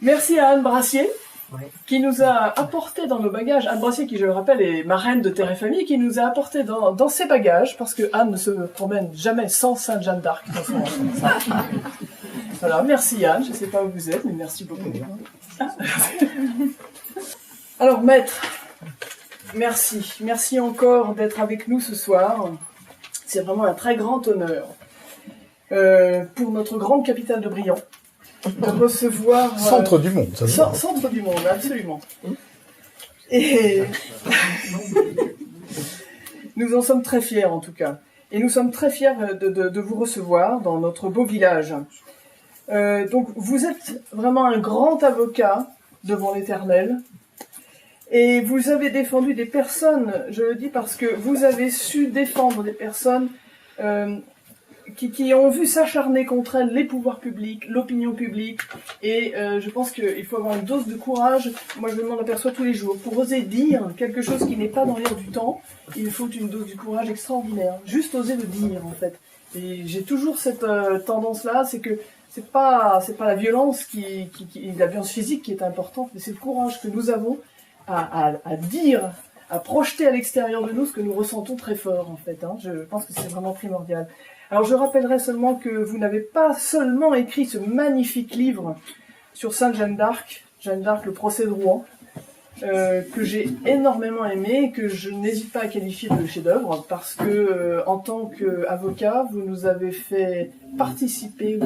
Merci à Anne Brassier, Oui. qui nous a apporté dans nos bagages, Anne Brassier qui, je le rappelle, est marraine de Terre et Famille, qui nous a apporté dans ses bagages, parce que Anne ne se promène jamais sans Sainte Jeanne d'Arc dans son sac. Voilà, merci Anne, je ne sais pas où vous êtes, mais merci beaucoup. Alors maître, merci encore d'être avec nous ce soir. C'est vraiment un très grand honneur pour notre grande capitale de Briand de recevoir... Centre du monde, ça se voit. Centre du monde, absolument. Et nous en sommes très fiers en tout cas. Et nous sommes très fiers de vous recevoir dans notre beau village. Donc vous êtes vraiment un grand avocat devant l'Éternel. Et vous avez défendu des personnes, je le dis parce que vous avez su défendre des personnes qui ont vu s'acharner contre elles les pouvoirs publics, l'opinion publique, et je pense qu'il faut avoir une dose de courage, moi je m'en aperçois tous les jours, pour oser dire quelque chose qui n'est pas dans l'air du temps, il faut une dose de courage extraordinaire, juste oser le dire en fait. Et j'ai toujours cette tendance-là, c'est que c'est pas la violence la violence physique qui est importante, mais c'est le courage que nous avons à dire, à projeter à l'extérieur de nous ce que nous ressentons très fort en fait. Je pense que c'est vraiment primordial. Alors je rappellerai seulement que vous n'avez pas seulement écrit ce magnifique livre sur Sainte Jeanne d'Arc, le procès de Rouen, que j'ai énormément aimé et que je n'hésite pas à qualifier de chef-d'œuvre parce que en tant qu'avocat, vous nous avez fait participer,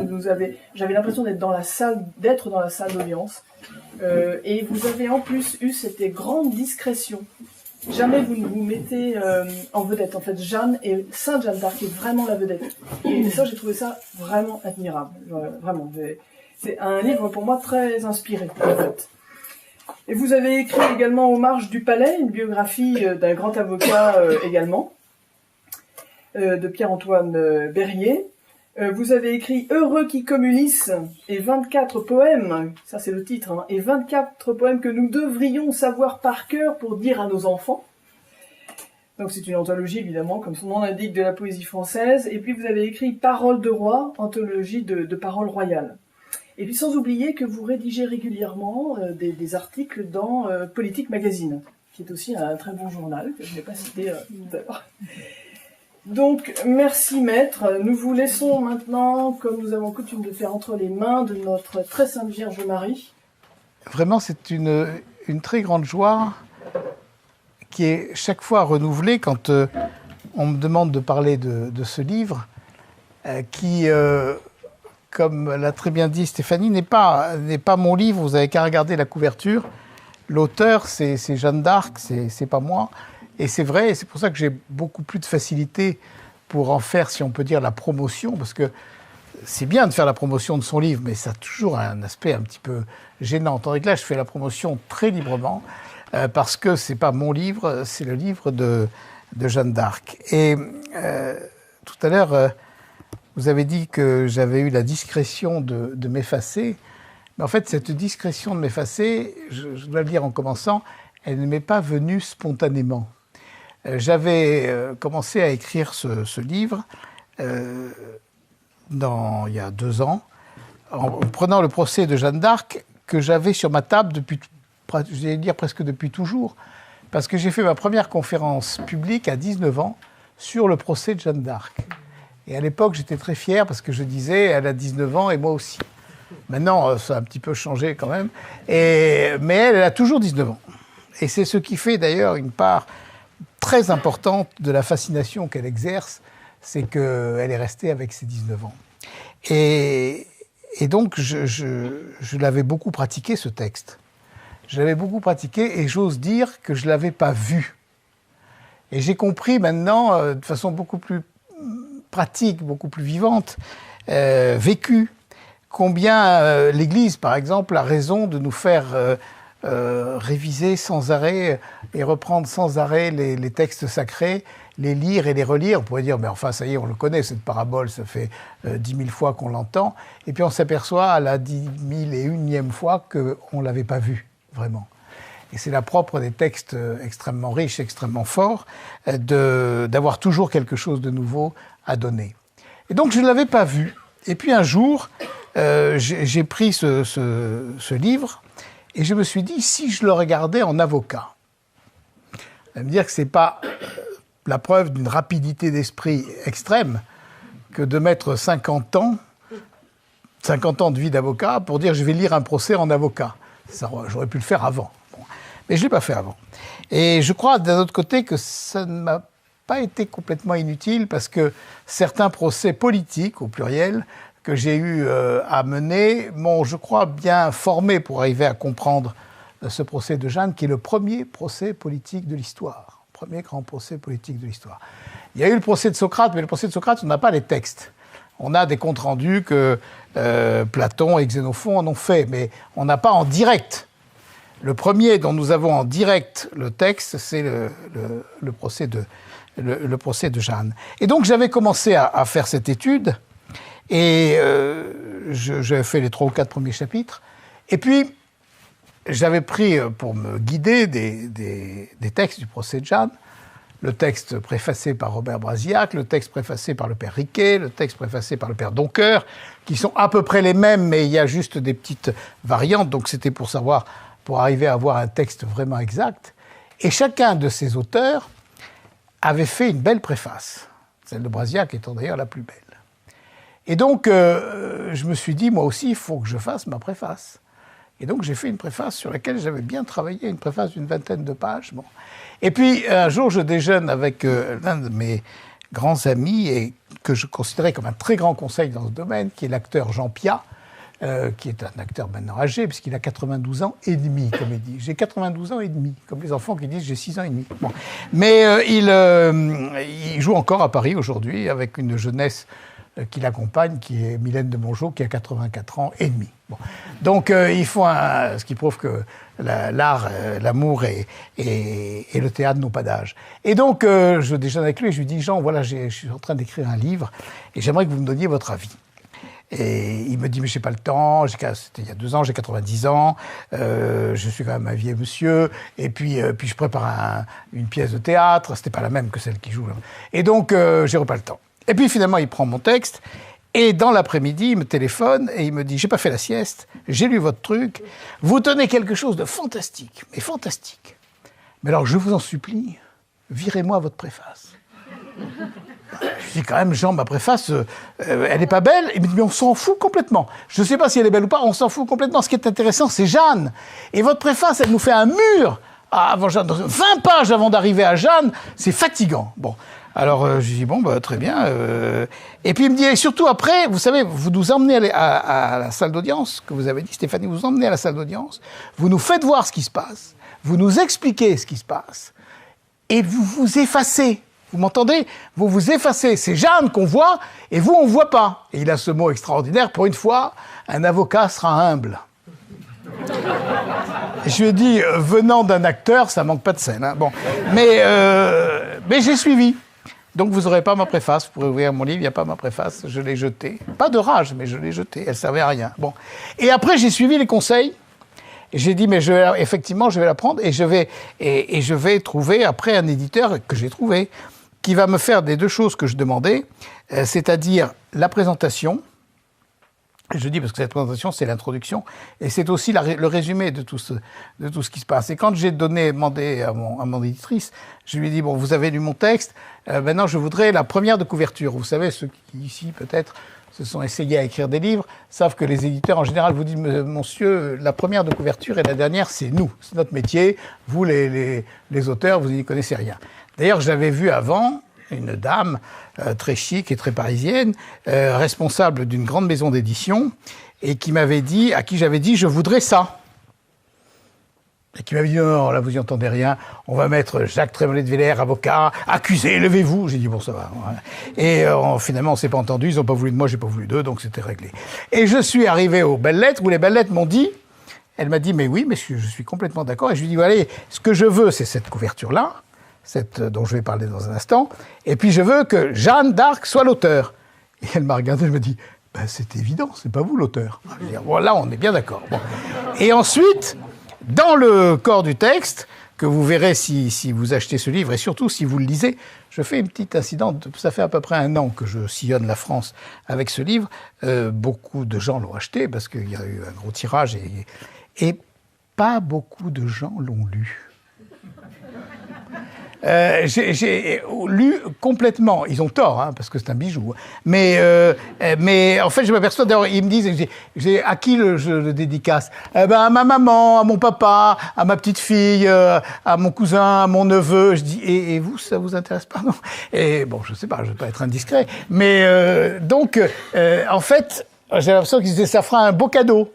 j'avais l'impression d'être dans la salle d'audience, et vous avez en plus eu cette grande discrétion. Jamais vous ne vous mettez en vedette. En fait, Jeanne et Sainte Jeanne d'Arc est vraiment la vedette. Et ça, j'ai trouvé ça vraiment admirable. Vraiment. C'est un livre pour moi très inspiré, en fait. Et vous avez écrit également Aux marges du palais, une biographie d'un grand avocat également, de Pierre-Antoine Berrier. Vous avez écrit Heureux qui comme Ulysse et 24 poèmes, ça c'est le titre, et 24 poèmes que nous devrions savoir par cœur pour dire à nos enfants. Donc c'est une anthologie évidemment, comme son nom l'indique, de la poésie française. Et puis vous avez écrit Paroles de roi, anthologie de paroles royales. Et puis sans oublier que vous rédigez régulièrement des articles dans Politique Magazine, qui est aussi un très bon journal, que je n'ai pas cité tout à l'heure. Donc, merci maître. Nous vous laissons maintenant, comme nous avons coutume de faire, entre les mains de notre très sainte Vierge Marie. Vraiment, c'est une très grande joie qui est chaque fois renouvelée quand on me demande de parler de ce livre, qui, comme l'a très bien dit Stéphanie, n'est pas mon livre. Vous n'avez qu'à regarder la couverture. L'auteur, c'est Jeanne d'Arc, c'est pas moi. Et c'est vrai, et c'est pour ça que j'ai beaucoup plus de facilité pour en faire, si on peut dire, la promotion, parce que c'est bien de faire la promotion de son livre, mais ça a toujours un aspect un petit peu gênant. Tandis que là, je fais la promotion très librement, parce que c'est pas mon livre, c'est le livre de Jeanne d'Arc. Et tout à l'heure, vous avez dit que j'avais eu la discrétion de m'effacer. Mais en fait, cette discrétion de m'effacer, je dois le dire en commençant, elle ne m'est pas venue spontanément. J'avais commencé à écrire ce livre il y a 2 ans, en prenant le procès de Jeanne d'Arc que j'avais sur ma table depuis, je vais dire presque depuis toujours, parce que j'ai fait ma première conférence publique à 19 ans sur le procès de Jeanne d'Arc. Et à l'époque, j'étais très fier parce que je disais, elle a 19 ans et moi aussi. Maintenant, ça a un petit peu changé quand même, mais elle a toujours 19 ans. Et c'est ce qui fait d'ailleurs une part très importante de la fascination qu'elle exerce, c'est qu'elle est restée avec ses 19 ans. Et donc, je l'avais beaucoup pratiqué, ce texte. Je l'avais beaucoup pratiqué et j'ose dire que je ne l'avais pas vu. Et j'ai compris maintenant, de façon beaucoup plus pratique, beaucoup plus vivante, vécue, combien l'Église, par exemple, a raison de nous faire... réviser sans arrêt et reprendre sans arrêt les textes sacrés, les lire et les relire. On pourrait dire, mais enfin, ça y est, on le connaît, cette parabole, ça fait 10 000 fois qu'on l'entend. Et puis on s'aperçoit à la 10 001e fois qu'on ne l'avait pas vu, vraiment. Et c'est la propre des textes extrêmement riches, extrêmement forts, d'avoir toujours quelque chose de nouveau à donner. Et donc, je ne l'avais pas vu. Et puis un jour, j'ai pris ce livre et je me suis dit, si je le regardais en avocat, ça veut dire que ce n'est pas la preuve d'une rapidité d'esprit extrême que de mettre 50 ans de vie d'avocat pour dire je vais lire un procès en avocat. J'aurais pu le faire avant. Bon. Mais je ne l'ai pas fait avant. Et je crois d'un autre côté que ça ne m'a pas été complètement inutile parce que certains procès politiques, au pluriel, que j'ai eu à mener m'ont, je crois, bien formé pour arriver à comprendre ce procès de Jeanne, qui est le premier procès politique de l'histoire. Premier grand procès politique de l'histoire. Il y a eu le procès de Socrate, mais le procès de Socrate, on n'a pas les textes. On a des comptes rendus que Platon et Xénophon en ont fait, mais on n'a pas en direct. Le premier dont nous avons en direct le texte, c'est le procès de Jeanne. Et donc j'avais commencé à faire cette étude, et j'avais fait les 3 ou 4 premiers chapitres, et puis j'avais pris pour me guider des textes du procès de Jeanne, le texte préfacé par Robert Brasillac, le texte préfacé par le père Riquet, le texte préfacé par le père Doncoeur, qui sont à peu près les mêmes, mais il y a juste des petites variantes, donc c'était pour arriver à avoir un texte vraiment exact. Et chacun de ces auteurs avait fait une belle préface, celle de Brasillac étant d'ailleurs la plus belle. Et donc, je me suis dit, moi aussi, il faut que je fasse ma préface. Et donc, j'ai fait une préface sur laquelle j'avais bien travaillé, une préface d'une 20aine de pages. Bon. Et puis, un jour, je déjeune avec l'un de mes grands amis, et que je considérais comme un très grand conseil dans ce domaine, qui est l'acteur Jean Piat, qui est un acteur maintenant âgé, puisqu'il a 92 ans et demi, comme il dit. J'ai 92 ans et demi, comme les enfants qui disent j'ai 6 ans et demi. Bon. Mais il joue encore à Paris aujourd'hui, avec une jeunesse qui l'accompagne, qui est Mylène de Mongeau, qui a 84 ans et demi. Bon. Donc, il faut ce qui prouve que l'art, l'amour et le théâtre n'ont pas d'âge. Et donc, je déjeune avec lui et je lui dis, Jean, voilà, je suis en train d'écrire un livre et j'aimerais que vous me donniez votre avis. Et il me dit, mais je n'ai pas le temps, c'était il y a 2 ans, j'ai 90 ans, je suis quand même un vieux monsieur, et puis je prépare une pièce de théâtre, c'était pas la même que celle qui joue là. Et donc, j'ai pas le temps. Et puis finalement, il prend mon texte, et dans l'après-midi, il me téléphone, et il me dit, j'ai pas fait la sieste, j'ai lu votre truc, vous tenez quelque chose de fantastique, mais fantastique. Mais alors, je vous en supplie, virez-moi votre préface. Je dis quand même, Jean, ma préface, elle n'est pas belle. Il me dit, mais on s'en fout complètement. Je ne sais pas si elle est belle ou pas, on s'en fout complètement. Ce qui est intéressant, c'est Jeanne. Et votre préface, elle nous fait un mur avant Jeanne. 20 pages avant d'arriver à Jeanne, c'est fatigant. Bon, alors je dis, bon, bah, très bien. Et puis il me dit, et surtout après, vous savez, vous nous emmenez à la salle d'audience, que vous avez dit, Stéphanie, vous emmenez à la salle d'audience, vous nous faites voir ce qui se passe, vous nous expliquez ce qui se passe, et vous vous effacez. Vous m'entendez? Vous vous effacez. C'est Jeanne qu'on voit, et vous, on ne voit pas. Et il a ce mot extraordinaire. Pour une fois, un avocat sera humble. Je lui ai dit, venant d'un acteur, ça manque pas de scène. Hein. Bon. Mais j'ai suivi. Donc vous n'aurez pas ma préface. Vous pourrez ouvrir mon livre, il n'y a pas ma préface. Je l'ai jetée. Pas de rage, mais je l'ai jetée. Elle ne servait à rien. Bon. Et après, j'ai suivi les conseils. Et j'ai dit, mais effectivement, je vais la prendre et je vais trouver après un éditeur que j'ai trouvé, qui va me faire des 2 choses que je demandais, c'est-à-dire la présentation. Je dis parce que cette présentation, c'est l'introduction, et c'est aussi le résumé de tout ce qui se passe. Et quand j'ai demandé à mon éditrice, je lui ai dit, bon, vous avez lu mon texte, maintenant je voudrais la première de couverture. Vous savez, ceux qui ici, peut-être, se sont essayés à écrire des livres, savent que les éditeurs, en général, vous disent, monsieur, la première de couverture et la dernière, c'est nous. C'est notre métier. Vous, les auteurs, vous n'y connaissez rien. D'ailleurs, j'avais vu avant une dame très chic et très parisienne, responsable d'une grande maison d'édition, et à qui j'avais dit, je voudrais ça. Et qui m'avait dit, non, là, vous n'y entendez rien, on va mettre Jacques Trémollet de Villers, avocat, accusé, levez-vous. J'ai dit, bon, ça va. Et finalement, on ne s'est pas entendu, ils n'ont pas voulu de moi, j'ai pas voulu d'eux, donc c'était réglé. Et je suis arrivé aux Belles Lettres, où les Belles Lettres m'ont dit, elle m'a dit, mais oui, mais je suis complètement d'accord. Et je lui ai dit, voilà, ce que je veux, c'est cette couverture-là, dont je vais parler dans un instant, et puis je veux que Jeanne d'Arc soit l'auteur. Et elle m'a regardé, elle m'a dit, ben, c'est évident, c'est pas vous l'auteur. Voilà, on est bien d'accord. Bon. Et ensuite, dans le corps du texte, que vous verrez si vous achetez ce livre, et surtout si vous le lisez. Je fais une petite incident, ça fait à peu près 1 an que je sillonne la France avec ce livre. Beaucoup de gens l'ont acheté, parce qu'il y a eu un gros tirage, et pas beaucoup de gens l'ont lu. J'ai lu complètement. Ils ont tort, hein, parce que c'est un bijou. Mais en fait, je m'aperçois. D'ailleurs, ils me disent, à qui je le dédicace? À ma maman, à mon papa, à ma petite fille, à mon cousin, à mon neveu. Je dis, et vous, ça vous intéresse pas, non? Et bon, je sais pas, je vais pas être indiscret. Mais donc, en fait, j'ai l'impression qu'ils disaient, ça fera un beau cadeau.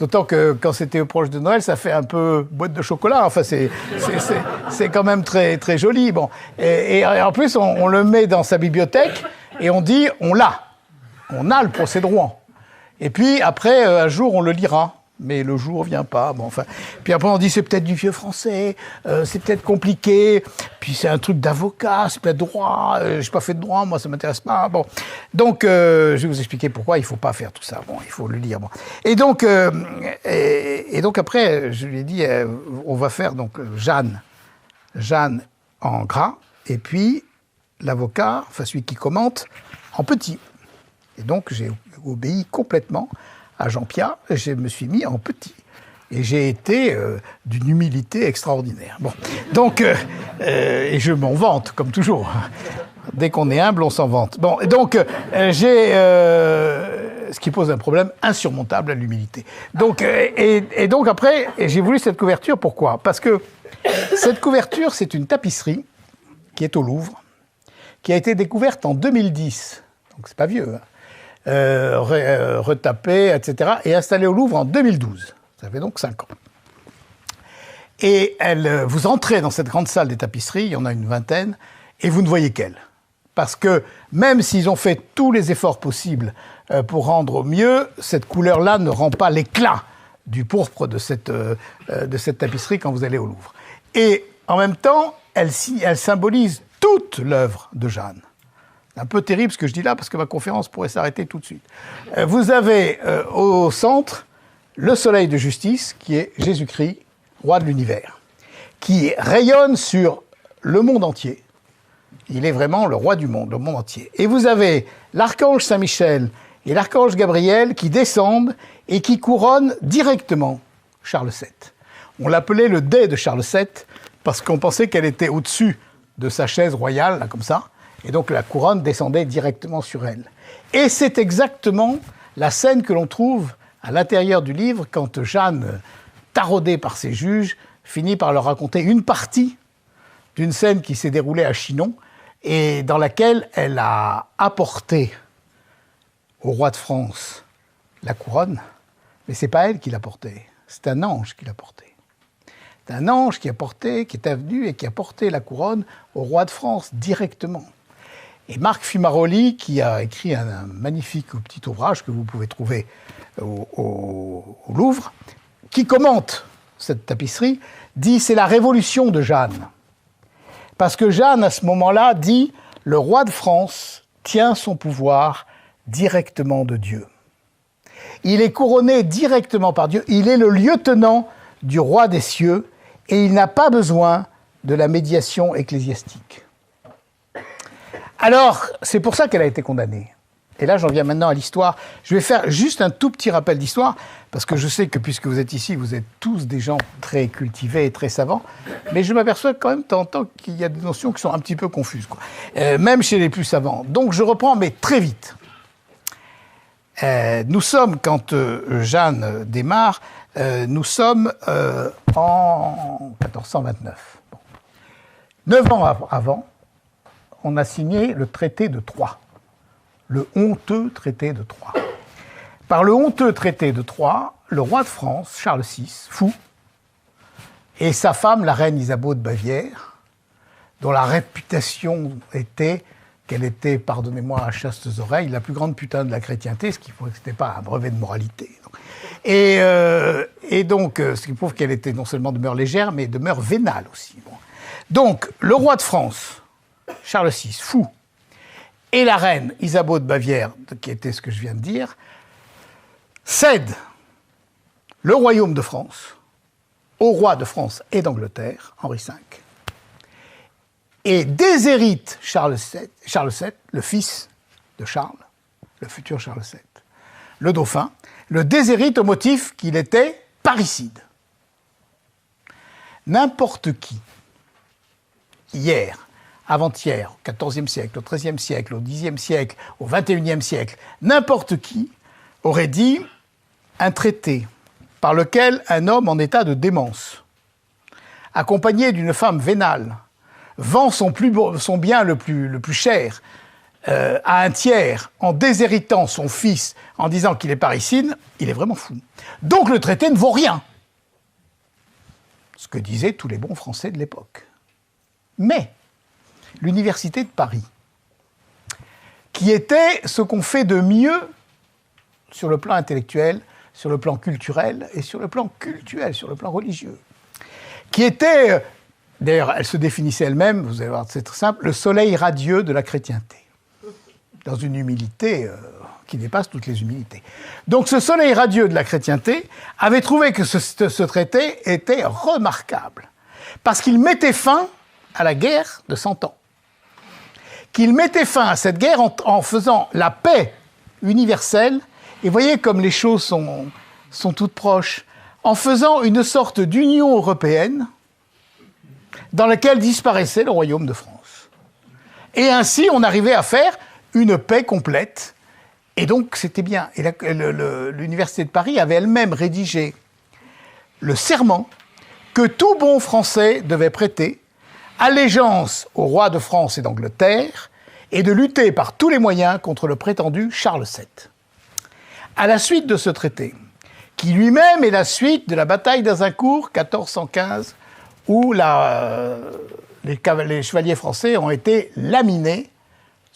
D'autant que quand c'était proche de Noël, ça fait un peu boîte de chocolat. Enfin, c'est quand même très, très joli. Bon. Et en plus, on le met dans sa bibliothèque et on dit, on l'a. On a le procès de Rouen. Et puis, après, un jour, on le lira. Mais le jour vient pas. Bon, enfin. Puis après, on dit, c'est peut-être du vieux français, c'est peut-être compliqué. Puis c'est un truc d'avocat, c'est peut-être droit. J'ai pas fait de droit, moi, ça m'intéresse pas. Bon. Donc, je vais vous expliquer pourquoi il faut pas faire tout ça. Bon, il faut le lire. Bon. Et donc après, je lui ai dit, on va faire donc Jeanne en gras, et puis l'avocat, enfin celui qui commente, en petit. Et donc, j'ai obéi complètement à Jean-Pierre, je me suis mis en petit. Et j'ai été d'une humilité extraordinaire. Bon, donc, et je m'en vante, comme toujours. Dès qu'on est humble, on s'en vante. Bon, et donc, ce qui pose un problème insurmontable à l'humilité. Donc, et donc après, j'ai voulu cette couverture, pourquoi? Parce que cette couverture, c'est une tapisserie qui est au Louvre, qui a été découverte en 2010. Donc, c'est pas vieux, hein. Retapé, etc., et installé au Louvre en 2012. Ça fait donc 5 ans. Et vous entrez dans cette grande salle des tapisseries, il y en a une vingtaine, et vous ne voyez qu'elle. Parce que même s'ils ont fait tous les efforts possibles pour rendre au mieux, cette couleur-là ne rend pas l'éclat du pourpre de cette tapisserie quand vous allez au Louvre. Et en même temps, elle symbolise toute l'œuvre de Jeanne. C'est un peu terrible ce que je dis là, parce que ma conférence pourrait s'arrêter tout de suite. Vous avez au centre le soleil de justice, qui est Jésus-Christ, roi de l'univers, qui rayonne sur le monde entier. Il est vraiment le roi du monde, le monde entier. Et vous avez l'archange Saint-Michel et l'archange Gabriel qui descendent et qui couronnent directement Charles VII. On l'appelait le dais de Charles VII, parce qu'on pensait qu'elle était au-dessus de sa chaise royale, là, comme ça. Et donc la couronne descendait directement sur elle. Et c'est exactement la scène que l'on trouve à l'intérieur du livre quand Jeanne, taraudée par ses juges, finit par leur raconter une partie d'une scène qui s'est déroulée à Chinon et dans laquelle elle a apporté au roi de France la couronne, mais c'est pas elle qui l'a portée, c'est un ange qui l'a portée. C'est un ange qui est venu et qui a porté la couronne au roi de France directement. Et Marc Fimaroli, qui a écrit un magnifique petit ouvrage que vous pouvez trouver au Louvre, qui commente cette tapisserie, dit « c'est la révolution de Jeanne ». Parce que Jeanne, à ce moment-là, dit « le roi de France tient son pouvoir directement de Dieu ». Il est couronné directement par Dieu, il est le lieutenant du roi des cieux et il n'a pas besoin de la médiation ecclésiastique. Alors, c'est pour ça qu'elle a été condamnée. Et là, j'en viens maintenant à l'histoire. Je vais faire juste un tout petit rappel d'histoire, parce que je sais que puisque vous êtes ici, vous êtes tous des gens très cultivés et très savants, mais je m'aperçois quand même de temps en temps qu'il y a des notions qui sont un petit peu confuses, quoi. Même chez les plus savants. Donc je reprends, mais très vite. Nous sommes, quand Jeanne démarre, nous sommes en 1429. Bon. 9 ans avant, on a signé le traité de Troyes, le honteux traité de Troyes. Par le honteux traité de Troyes, le roi de France, Charles VI, fou, et sa femme, la reine Isabeau de Bavière, dont la réputation était qu'elle était, pardonnez-moi à chastes oreilles, la plus grande putain de la chrétienté, ce qui prouve que ce n'était pas un brevet de moralité. Et donc, ce qui prouve qu'elle était non seulement de mœurs légères, mais de mœurs vénales aussi. Bon. Donc, le roi de France, Charles VI, fou, et la reine Isabeau de Bavière, qui était ce que je viens de dire, cèdent le royaume de France au roi de France et d'Angleterre, Henri V, et déshérite Charles VII, le fils de Charles, le futur Charles VII, le dauphin, le déshérite au motif qu'il était parricide. N'importe qui, hier, avant-hier, au XIVe siècle, au XIIIe siècle, au Xe siècle, au XXIe siècle, n'importe qui aurait dit un traité par lequel un homme en état de démence, accompagné d'une femme vénale, vend son bien le plus cher à un tiers en déshéritant son fils en disant qu'il est parricide, il est vraiment fou. Donc le traité ne vaut rien. Ce que disaient tous les bons Français de l'époque. Mais l'Université de Paris, qui était ce qu'on fait de mieux sur le plan intellectuel, sur le plan culturel et sur le plan cultuel, sur le plan religieux, qui était, d'ailleurs elle se définissait elle-même, vous allez voir, c'est très simple, le soleil radieux de la chrétienté, dans une humilité qui dépasse toutes les humilités. Donc ce soleil radieux de la chrétienté avait trouvé que ce traité était remarquable, parce qu'il mettait fin à la guerre de 100 ans. Qu'il mettait fin à cette guerre en faisant la paix universelle, et voyez comme les choses sont toutes proches, en faisant une sorte d'union européenne dans laquelle disparaissait le royaume de France. Et ainsi, on arrivait à faire une paix complète, et donc c'était bien. Et l'Université de Paris avait elle-même rédigé le serment que tout bon Français devait prêter, allégeance au roi de France et d'Angleterre, et de lutter par tous les moyens contre le prétendu Charles VII. À la suite de ce traité, qui lui-même est la suite de la bataille d'Azincourt, 1415, où les chevaliers français ont été laminés.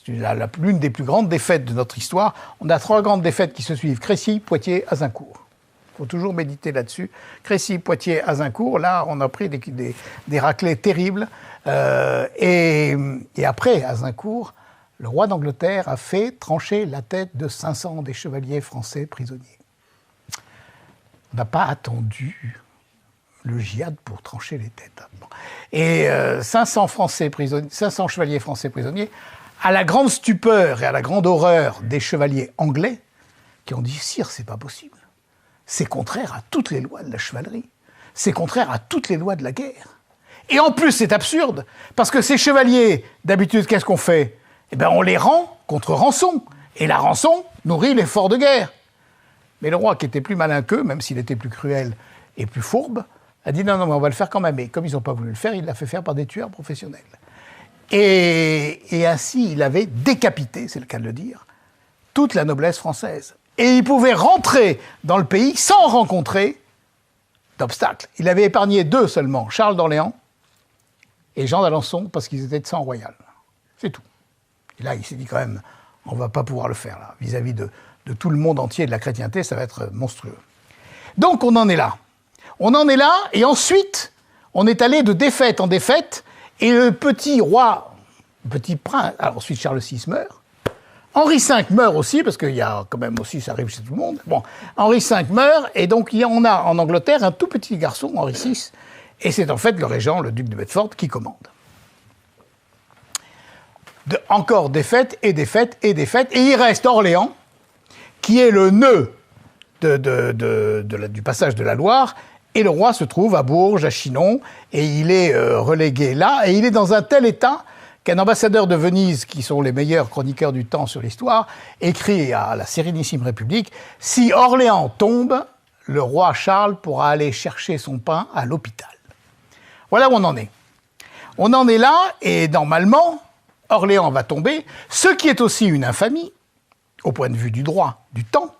C'est l'une des plus grandes défaites de notre histoire. On a 3 grandes défaites qui se suivent, Crécy, Poitiers, Azincourt. Il faut toujours méditer là-dessus. Crécy, Poitiers, Azincourt, là, on a pris des raclées terribles. Et après Azincourt, le roi d'Angleterre a fait trancher la tête de 500 des chevaliers français prisonniers. On n'a pas attendu le djihad pour trancher les têtes. Et 500 chevaliers français prisonniers, à la grande stupeur et à la grande horreur des chevaliers anglais, qui ont dit « Sire, c'est pas possible. C'est contraire à toutes les lois de la chevalerie. C'est contraire à toutes les lois de la guerre. » Et en plus, c'est absurde, parce que ces chevaliers, d'habitude, qu'est-ce qu'on fait ? Eh bien, on les rend contre rançon. Et la rançon nourrit l'effort de guerre. Mais le roi, qui était plus malin qu'eux, même s'il était plus cruel et plus fourbe, a dit non, mais on va le faire quand même. Et comme ils n'ont pas voulu le faire, il l'a fait faire par des tueurs professionnels. Et ainsi, il avait décapité, c'est le cas de le dire, toute la noblesse française. Et il pouvait rentrer dans le pays sans rencontrer d'obstacles. Il avait épargné 2 seulement, Charles d'Orléans et Jean d'Alençon, parce qu'ils étaient de sang royal. C'est tout. Et là, il s'est dit quand même, on ne va pas pouvoir le faire, là, vis-à-vis de tout le monde entier de la chrétienté, ça va être monstrueux. Donc on en est là. On en est là, et ensuite, on est allé de défaite en défaite, et le petit roi, petit prince, alors ensuite Charles VI meurt, Henri V meurt aussi, parce qu'il y a quand même aussi, ça arrive chez tout le monde. Bon, Henri V meurt, et donc on a en Angleterre un tout petit garçon, Henri VI, et c'est en fait le régent, le duc de Bedford, qui commande. Encore défaite, et défaite, et défaite, et il reste Orléans, qui est le nœud du passage de la Loire, et le roi se trouve à Bourges, à Chinon, et il est relégué là, et il est dans un tel état qu'un ambassadeur de Venise, qui sont les meilleurs chroniqueurs du temps sur l'histoire, écrit à la Sérénissime République « Si Orléans tombe, le roi Charles pourra aller chercher son pain à l'hôpital. » Voilà où on en est. On en est là, et normalement, Orléans va tomber, ce qui est aussi une infamie, au point de vue du droit, du temps,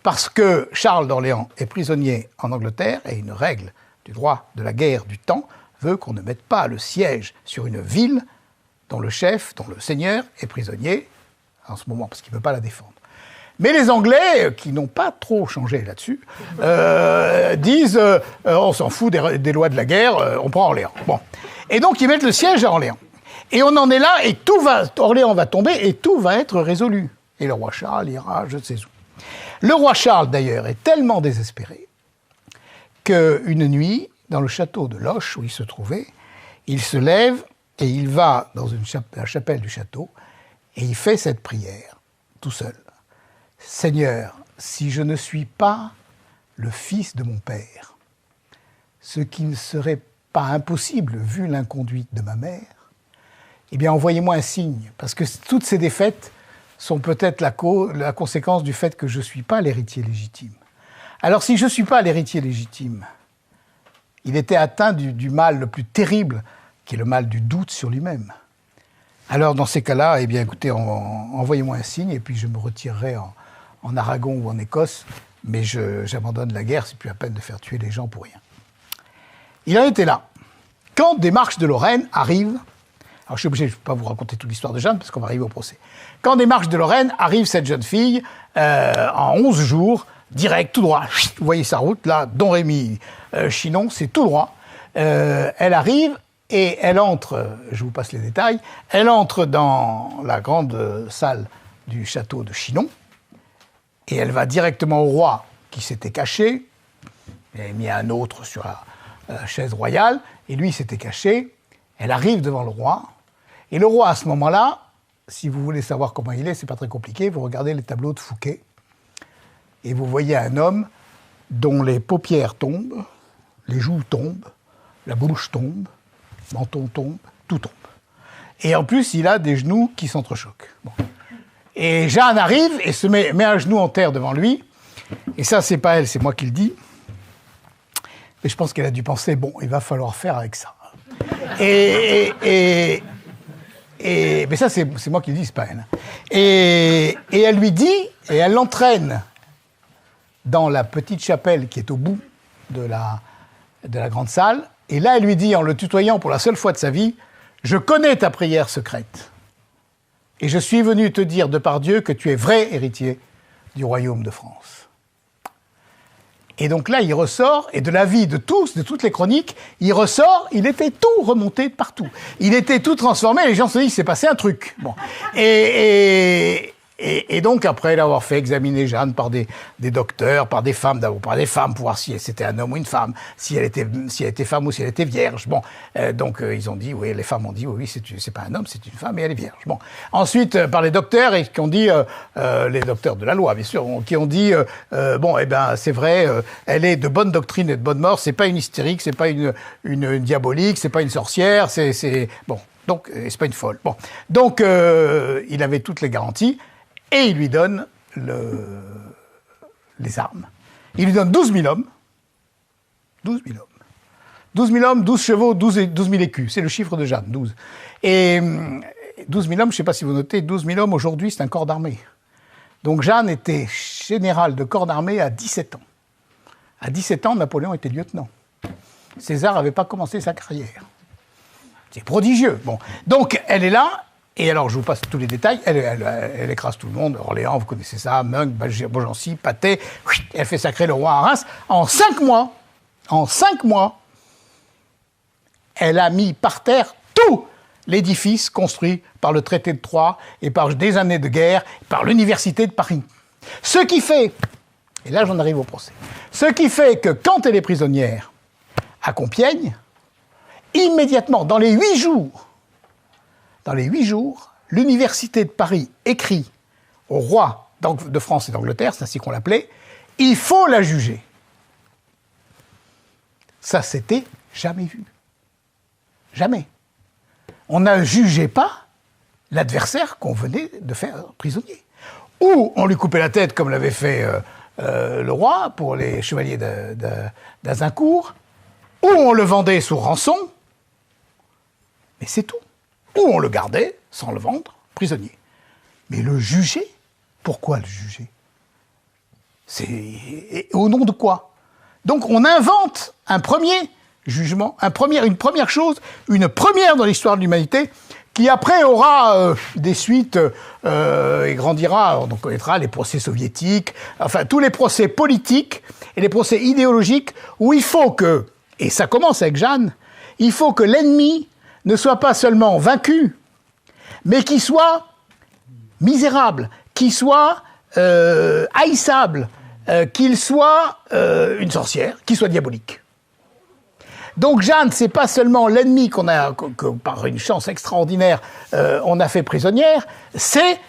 parce que Charles d'Orléans est prisonnier en Angleterre, et une règle du droit de la guerre du temps veut qu'on ne mette pas le siège sur une ville dont le chef, dont le seigneur est prisonnier en ce moment, parce qu'il ne peut pas la défendre. Mais les Anglais, qui n'ont pas trop changé là-dessus, disent on s'en fout des lois de la guerre, on prend Orléans. Bon. Et donc ils mettent le siège à Orléans. Et on en est là, et Orléans va tomber, et tout va être résolu. Et le roi Charles ira je ne sais où. Le roi Charles, d'ailleurs, est tellement désespéré qu'une nuit, dans le château de Loches, où il se trouvait, il se lève et il va dans la chapelle du château et il fait cette prière, tout seul. « Seigneur, si je ne suis pas le fils de mon père, ce qui ne serait pas impossible vu l'inconduite de ma mère, eh bien envoyez-moi un signe, parce que toutes ces défaites sont peut-être la conséquence du fait que je ne suis pas l'héritier légitime. Alors si je ne suis pas l'héritier légitime, il était atteint du mal le plus terrible, qui est le mal du doute sur lui-même. Alors dans ces cas-là, eh bien écoutez, envoyez-moi un signe, et puis je me retirerai en Aragon ou en Écosse, mais j'abandonne la guerre, c'est plus la peine de faire tuer les gens pour rien. Il en était là. Quand des marches de Lorraine arrivent, alors je suis obligé, je ne vais pas vous raconter toute l'histoire de Jeanne, parce qu'on va arriver au procès. Quand des marches de Lorraine arrive cette jeune fille, en 11 jours, direct, tout droit, vous voyez sa route, là, Don Rémy, Chinon, c'est tout droit. Elle arrive et elle entre, je vous passe les détails, elle entre dans la grande salle du château de Chinon, et elle va directement au roi qui s'était caché, il avait mis un autre sur la chaise royale, et lui il s'était caché. Elle arrive devant le roi, et le roi à ce moment-là, si vous voulez savoir comment il est, c'est pas très compliqué, vous regardez les tableaux de Fouquet, et vous voyez un homme dont les paupières tombent, les joues tombent, la bouche tombe, le menton tombe, tout tombe. Et en plus, il a des genoux qui s'entrechoquent. Bon. Et Jeanne arrive et se met un genou en terre devant lui. Et ça, c'est pas elle, c'est moi qui le dis. Mais je pense qu'elle a dû penser, bon, il va falloir faire avec ça. Mais ça, c'est moi qui le dis, c'est pas elle. Et elle lui dit, et elle l'entraîne dans la petite chapelle qui est au bout de la grande salle. Et là, elle lui dit, en le tutoyant pour la seule fois de sa vie, « Je connais ta prière secrète. Et je suis venu te dire de par Dieu que tu es vrai héritier du royaume de France. » Et donc là, il ressort, et de la vie de tous, de toutes les chroniques, il ressort, il était tout remonté de partout. Il était tout transformé, les gens se disent, il s'est passé un truc. Bon. Et donc, après l'avoir fait examiner Jeanne par des docteurs, par des femmes, d'abord par des femmes, pour voir si c'était un homme ou une femme, si elle était femme ou si elle était vierge. Bon, donc ils ont dit, oui, les femmes ont dit, oui, c'est pas un homme, c'est une femme et elle est vierge. Bon, ensuite par les docteurs et qui ont dit, les docteurs de la loi, bien sûr, qui ont dit, bon, eh ben, c'est vrai, elle est de bonne doctrine et de bonne mort, c'est pas une hystérique, c'est pas une diabolique, c'est pas une sorcière, c'est bon, donc c'est pas une folle. Bon, donc il avait toutes les garanties. Et il lui donne les armes. Il lui donne 12 000 hommes. 12 000 hommes. 12 000 hommes, 12 chevaux, 12 000 écus. C'est le chiffre de Jeanne, 12. Et 12 000 hommes, je ne sais pas si vous notez, 12 000 hommes aujourd'hui, c'est un corps d'armée. Donc Jeanne était générale de corps d'armée à 17 ans. À 17 ans, Napoléon était lieutenant. César n'avait pas commencé sa carrière. C'est prodigieux. Bon. Donc elle est là. Et alors, je vous passe tous les détails, elle écrase tout le monde, Orléans, vous connaissez ça, Meung, Beaugency, Patay, elle fait sacrer le roi à Reims. En 5 mois, elle a mis par terre tout l'édifice construit par le traité de Troyes et par des années de guerre, par l'université de Paris. Ce qui fait, et là j'en arrive au procès, ce qui fait que quand elle est prisonnière à Compiègne, immédiatement, dans les 8 jours, l'université de Paris écrit au roi de France et d'Angleterre, c'est ainsi qu'on l'appelait, il faut la juger. Ça, c'était jamais vu. Jamais. On ne jugeait pas l'adversaire qu'on venait de faire prisonnier. Ou on lui coupait la tête, comme l'avait fait le roi pour les chevaliers d'Azincourt, ou on le vendait sous rançon, mais c'est tout. Ou on le gardait, sans le vendre, prisonnier. Mais le juger, pourquoi le juger? C'est au nom de quoi? Donc on invente un premier jugement, une première chose, une première dans l'histoire de l'humanité, qui après aura des suites et grandira. On connaîtra les procès soviétiques, enfin tous les procès politiques et les procès idéologiques, où il faut que, et ça commence avec Jeanne, il faut que l'ennemi ne soit pas seulement vaincu, mais qu'il soit misérable, qu'il soit haïssable, qu'il soit une sorcière, qu'il soit diabolique. Donc Jeanne, c'est pas seulement l'ennemi que par une chance extraordinaire, on a fait prisonnière, c'est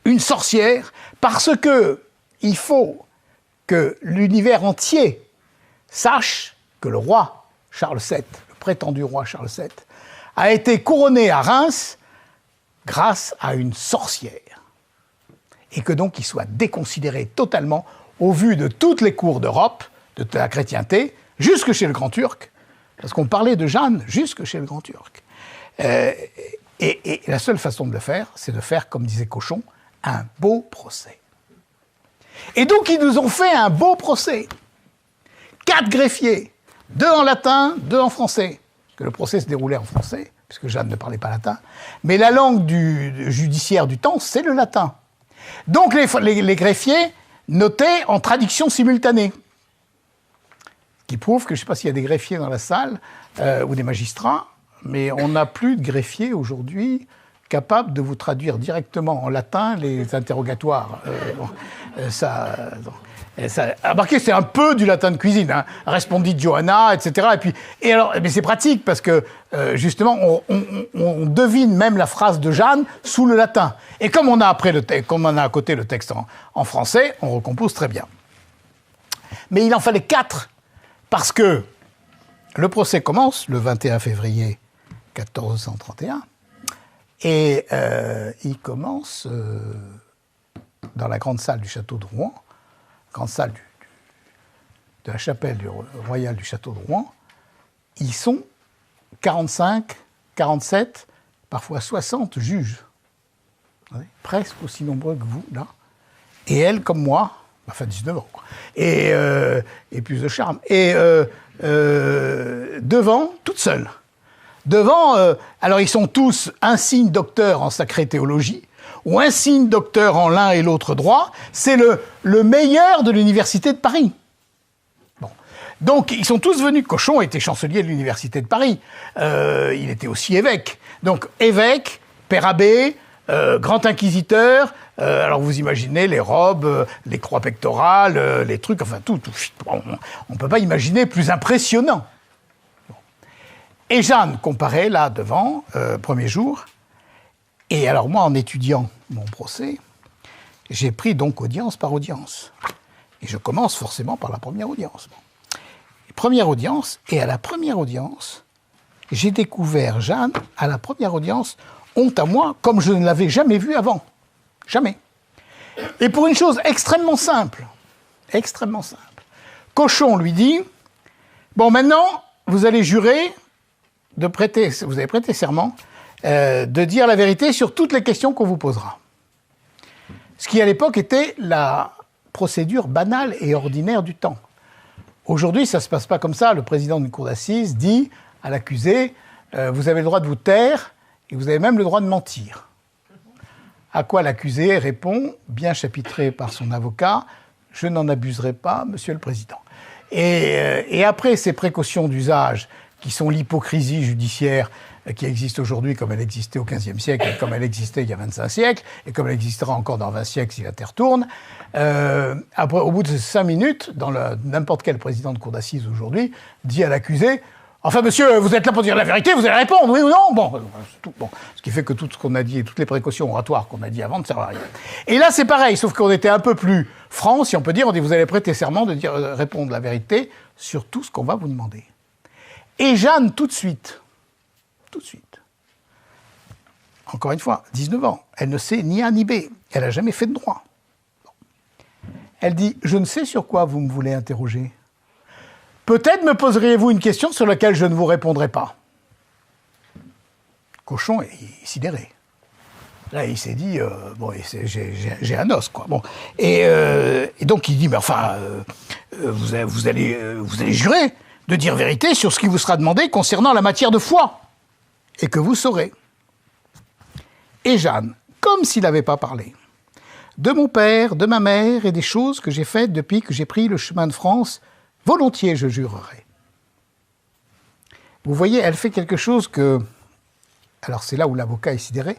une sorcière, parce que il faut que l'univers entier sache que le roi Charles VII, le prétendu roi Charles VII, a été couronné à Reims grâce à une sorcière. Et que donc il soit déconsidéré totalement au vu de toutes les cours d'Europe, de la chrétienté, jusque chez le Grand Turc, parce qu'on parlait de Jeanne jusque chez le Grand Turc. Et la seule façon de le faire, c'est de faire, comme disait Cochon, un beau procès. Et donc ils nous ont fait un beau procès. 4 greffiers, 2 en latin, 2 en français. Parce que le procès se déroulait en français, puisque Jeanne ne parlait pas latin. Mais la langue judiciaire du temps, c'est le latin. Donc les greffiers notaient en traduction simultanée. Qui prouve que, je ne sais pas s'il y a des greffiers dans la salle, ou des magistrats, mais on n'a plus de greffiers aujourd'hui capables de vous traduire directement en latin les interrogatoires. Remarquez, c'est un peu du latin de cuisine, hein. Respondit Johanna, etc. Mais c'est pratique parce que, justement, on devine même la phrase de Jeanne sous le latin. Et comme on a à côté le texte en français, on recompose très bien. Mais il en fallait 4, parce que le procès commence le 21 février 1431, et il commence dans la grande salle du château de Rouen, grande salle de la chapelle royale du château de Rouen. Ils sont 45, 47, parfois 60 juges. Vous voyez, presque aussi nombreux que vous, là. Et elle, comme moi, enfin 19 ans, quoi. Et plus de charme. Et devant, toute seule. Devant, alors ils sont tous insignes docteurs en sacrée théologie, ou insigne docteur en l'un et l'autre droit, c'est le meilleur de l'université de Paris. Bon. Donc, ils sont tous venus. Cochon était chancelier de l'université de Paris. Il était aussi évêque. Donc, évêque, père abbé, grand inquisiteur. Alors, vous imaginez les robes, les croix pectorales, les trucs, enfin, tout. On ne peut pas imaginer plus impressionnant. Bon. Et Jeanne comparait là, devant, premier jour. Et alors moi, en étudiant mon procès, j'ai pris donc audience par audience. Et je commence forcément par la première audience. Bon. Première audience, et à la première audience, j'ai découvert Jeanne, à la première audience, honte à moi, comme je ne l'avais jamais vue avant. Jamais. Et pour une chose extrêmement simple. Extrêmement simple. Cochon lui dit, bon maintenant, vous allez jurer vous avez prêté serment, de dire la vérité sur toutes les questions qu'on vous posera. Ce qui, à l'époque, était la procédure banale et ordinaire du temps. Aujourd'hui, ça ne se passe pas comme ça. Le président d'une cour d'assises dit à l'accusé « Vous avez le droit de vous taire et vous avez même le droit de mentir. » À quoi l'accusé répond, bien chapitré par son avocat « Je n'en abuserai pas, monsieur le président. » Et après ces précautions d'usage, qui sont l'hypocrisie judiciaire qui existe aujourd'hui comme elle existait au XVe siècle, et comme elle existait il y a 25 siècles, et comme elle existera encore dans 20 siècles si la Terre tourne. Après, au bout de 5 minutes, n'importe quel président de cour d'assises aujourd'hui dit à l'accusé « Enfin, monsieur, vous êtes là pour dire la vérité, vous allez répondre, oui ou non ?» Bon, ce qui fait que tout ce qu'on a dit, et toutes les précautions oratoires qu'on a dit avant ne servent à rien. Et là, c'est pareil, sauf qu'on était un peu plus franc, si on peut dire. On dit « Vous allez prêter serment de répondre la vérité sur tout ce qu'on va vous demander. » Et Jeanne, tout de suite, encore une fois, 19 ans, elle ne sait ni A ni B, elle n'a jamais fait de droit. Bon. Elle dit « Je ne sais sur quoi vous me voulez interroger. Peut-être me poseriez-vous une question sur laquelle je ne vous répondrai pas. » Cochon est sidéré. Là, il s'est dit bon, j'ai un os, quoi. Bon. Et donc il dit mais enfin, vous allez jurer de dire vérité sur ce qui vous sera demandé concernant la matière de foi, et que vous saurez. Et Jeanne, comme s'il n'avait pas parlé, de mon père, de ma mère et des choses que j'ai faites depuis que j'ai pris le chemin de France, volontiers je jurerai. Vous voyez, elle fait quelque chose que, alors c'est là où l'avocat est sidéré,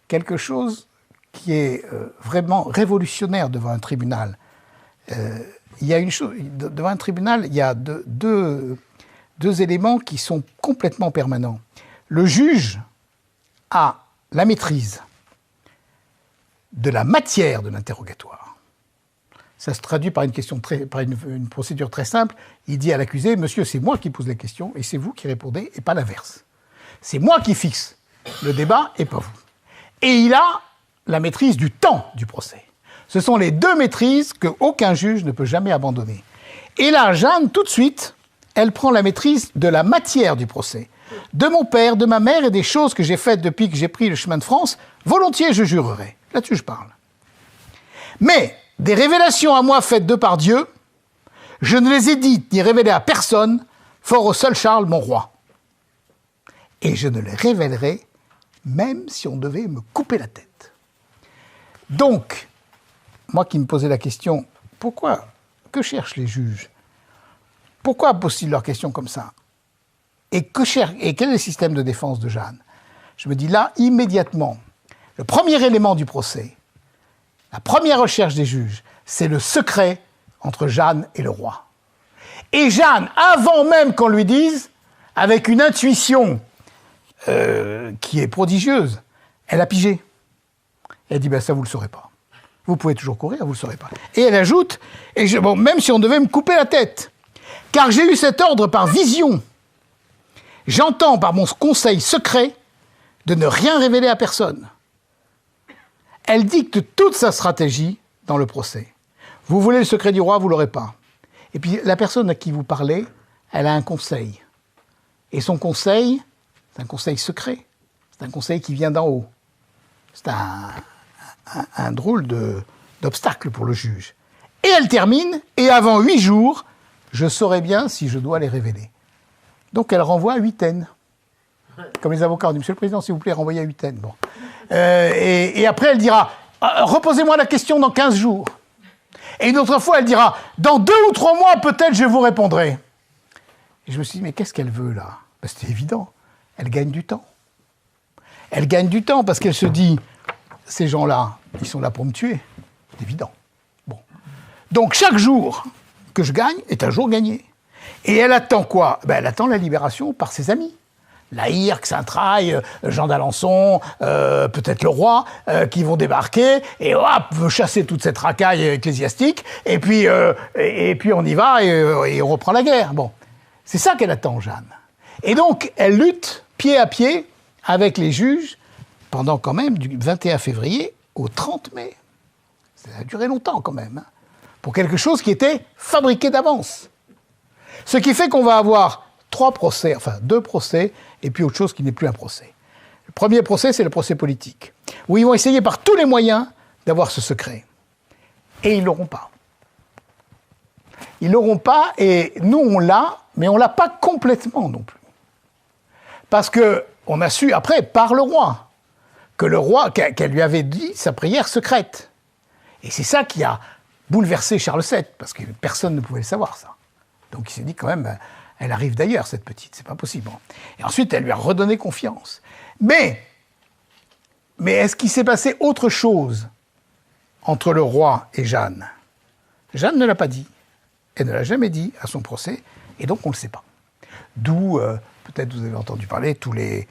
quelque chose qui est vraiment révolutionnaire devant un tribunal. Il y a une chose, devant un tribunal, il y a deux deux éléments qui sont complètement permanents. Le juge a la maîtrise de la matière de l'interrogatoire. Ça se traduit par une procédure très simple. Il dit à l'accusé, monsieur, c'est moi qui pose les questions et c'est vous qui répondez et pas l'inverse. C'est moi qui fixe le débat et pas vous. Et il a la maîtrise du temps du procès. Ce sont les deux maîtrises qu'aucun juge ne peut jamais abandonner. Et là, Jeanne, tout de suite, elle prend la maîtrise de la matière du procès. De mon père, de ma mère et des choses que j'ai faites depuis que j'ai pris le chemin de France, volontiers je jurerai. Là-dessus, je parle. Mais des révélations à moi faites de par Dieu, je ne les ai dites ni révélées à personne, fort au seul Charles, mon roi. Et je ne les révélerai même si on devait me couper la tête. Donc, moi qui me posais la question, pourquoi, que cherchent les juges? Pourquoi posent-ils leurs questions comme ça? Et quel est le système de défense de Jeanne? Je me dis là, immédiatement, le premier élément du procès, la première recherche des juges, c'est le secret entre Jeanne et le roi. Et Jeanne, avant même qu'on lui dise, avec une intuition qui est prodigieuse, elle a pigé. Elle dit, ben ça vous le saurez pas. Vous pouvez toujours courir, vous le saurez pas. Et elle ajoute, même si on devait me couper la tête, car j'ai eu cet ordre par vision, j'entends par mon conseil secret de ne rien révéler à personne. Elle dicte toute sa stratégie dans le procès. Vous voulez le secret du roi, vous l'aurez pas. Et puis la personne à qui vous parlez, elle a un conseil. Et son conseil, c'est un conseil secret. C'est un conseil qui vient d'en haut. C'est un drôle d'obstacle pour le juge. Et elle termine, et avant 8 jours, je saurai bien si je dois les révéler. Donc elle renvoie à huitaine. Comme les avocats ont dit, monsieur le président, s'il vous plaît, renvoyez à huitaine. Bon. Et après, elle dira, reposez-moi la question dans 15 jours. Et une autre fois, elle dira, dans 2 ou 3 mois, peut-être, je vous répondrai. Et je me suis dit, mais qu'est-ce qu'elle veut, là? Ben, c'était évident. Elle gagne du temps. Elle gagne du temps parce qu'elle se dit, ces gens-là, ils sont là pour me tuer. C'est évident. Bon. Donc, chaque jour que je gagne est un jour gagné. Et elle attend quoi? Ben, elle attend la libération par ses amis. La Hirc, Saint-Traille, Jean d'Alençon, peut-être le roi, qui vont débarquer et hop, chasser toute cette racaille ecclésiastique, et puis on y va et on reprend la guerre. Bon, c'est ça qu'elle attend, Jeanne. Et donc, elle lutte pied à pied avec les juges pendant quand même du 21 février au 30 mai. Ça a duré longtemps quand même, hein, pour quelque chose qui était fabriqué d'avance. Ce qui fait qu'on va avoir 2 procès, et puis autre chose qui n'est plus un procès. Le premier procès, c'est le procès politique, où ils vont essayer par tous les moyens d'avoir ce secret. Et ils ne l'auront pas. Ils ne l'auront pas, et nous, on l'a, mais on ne l'a pas complètement non plus. Parce qu'on a su, après, par le roi, qu'elle lui avait dit sa prière secrète. Et c'est ça qui a bouleversé Charles VII, parce que personne ne pouvait le savoir, ça. Donc il s'est dit quand même, elle arrive d'ailleurs, cette petite, c'est pas possible. Et ensuite, elle lui a redonné confiance. Mais est-ce qu'il s'est passé autre chose entre le roi et Jeanne? Jeanne ne l'a pas dit. Elle ne l'a jamais dit à son procès, et donc on ne le sait pas. D'où, peut-être vous avez entendu parler, toutes les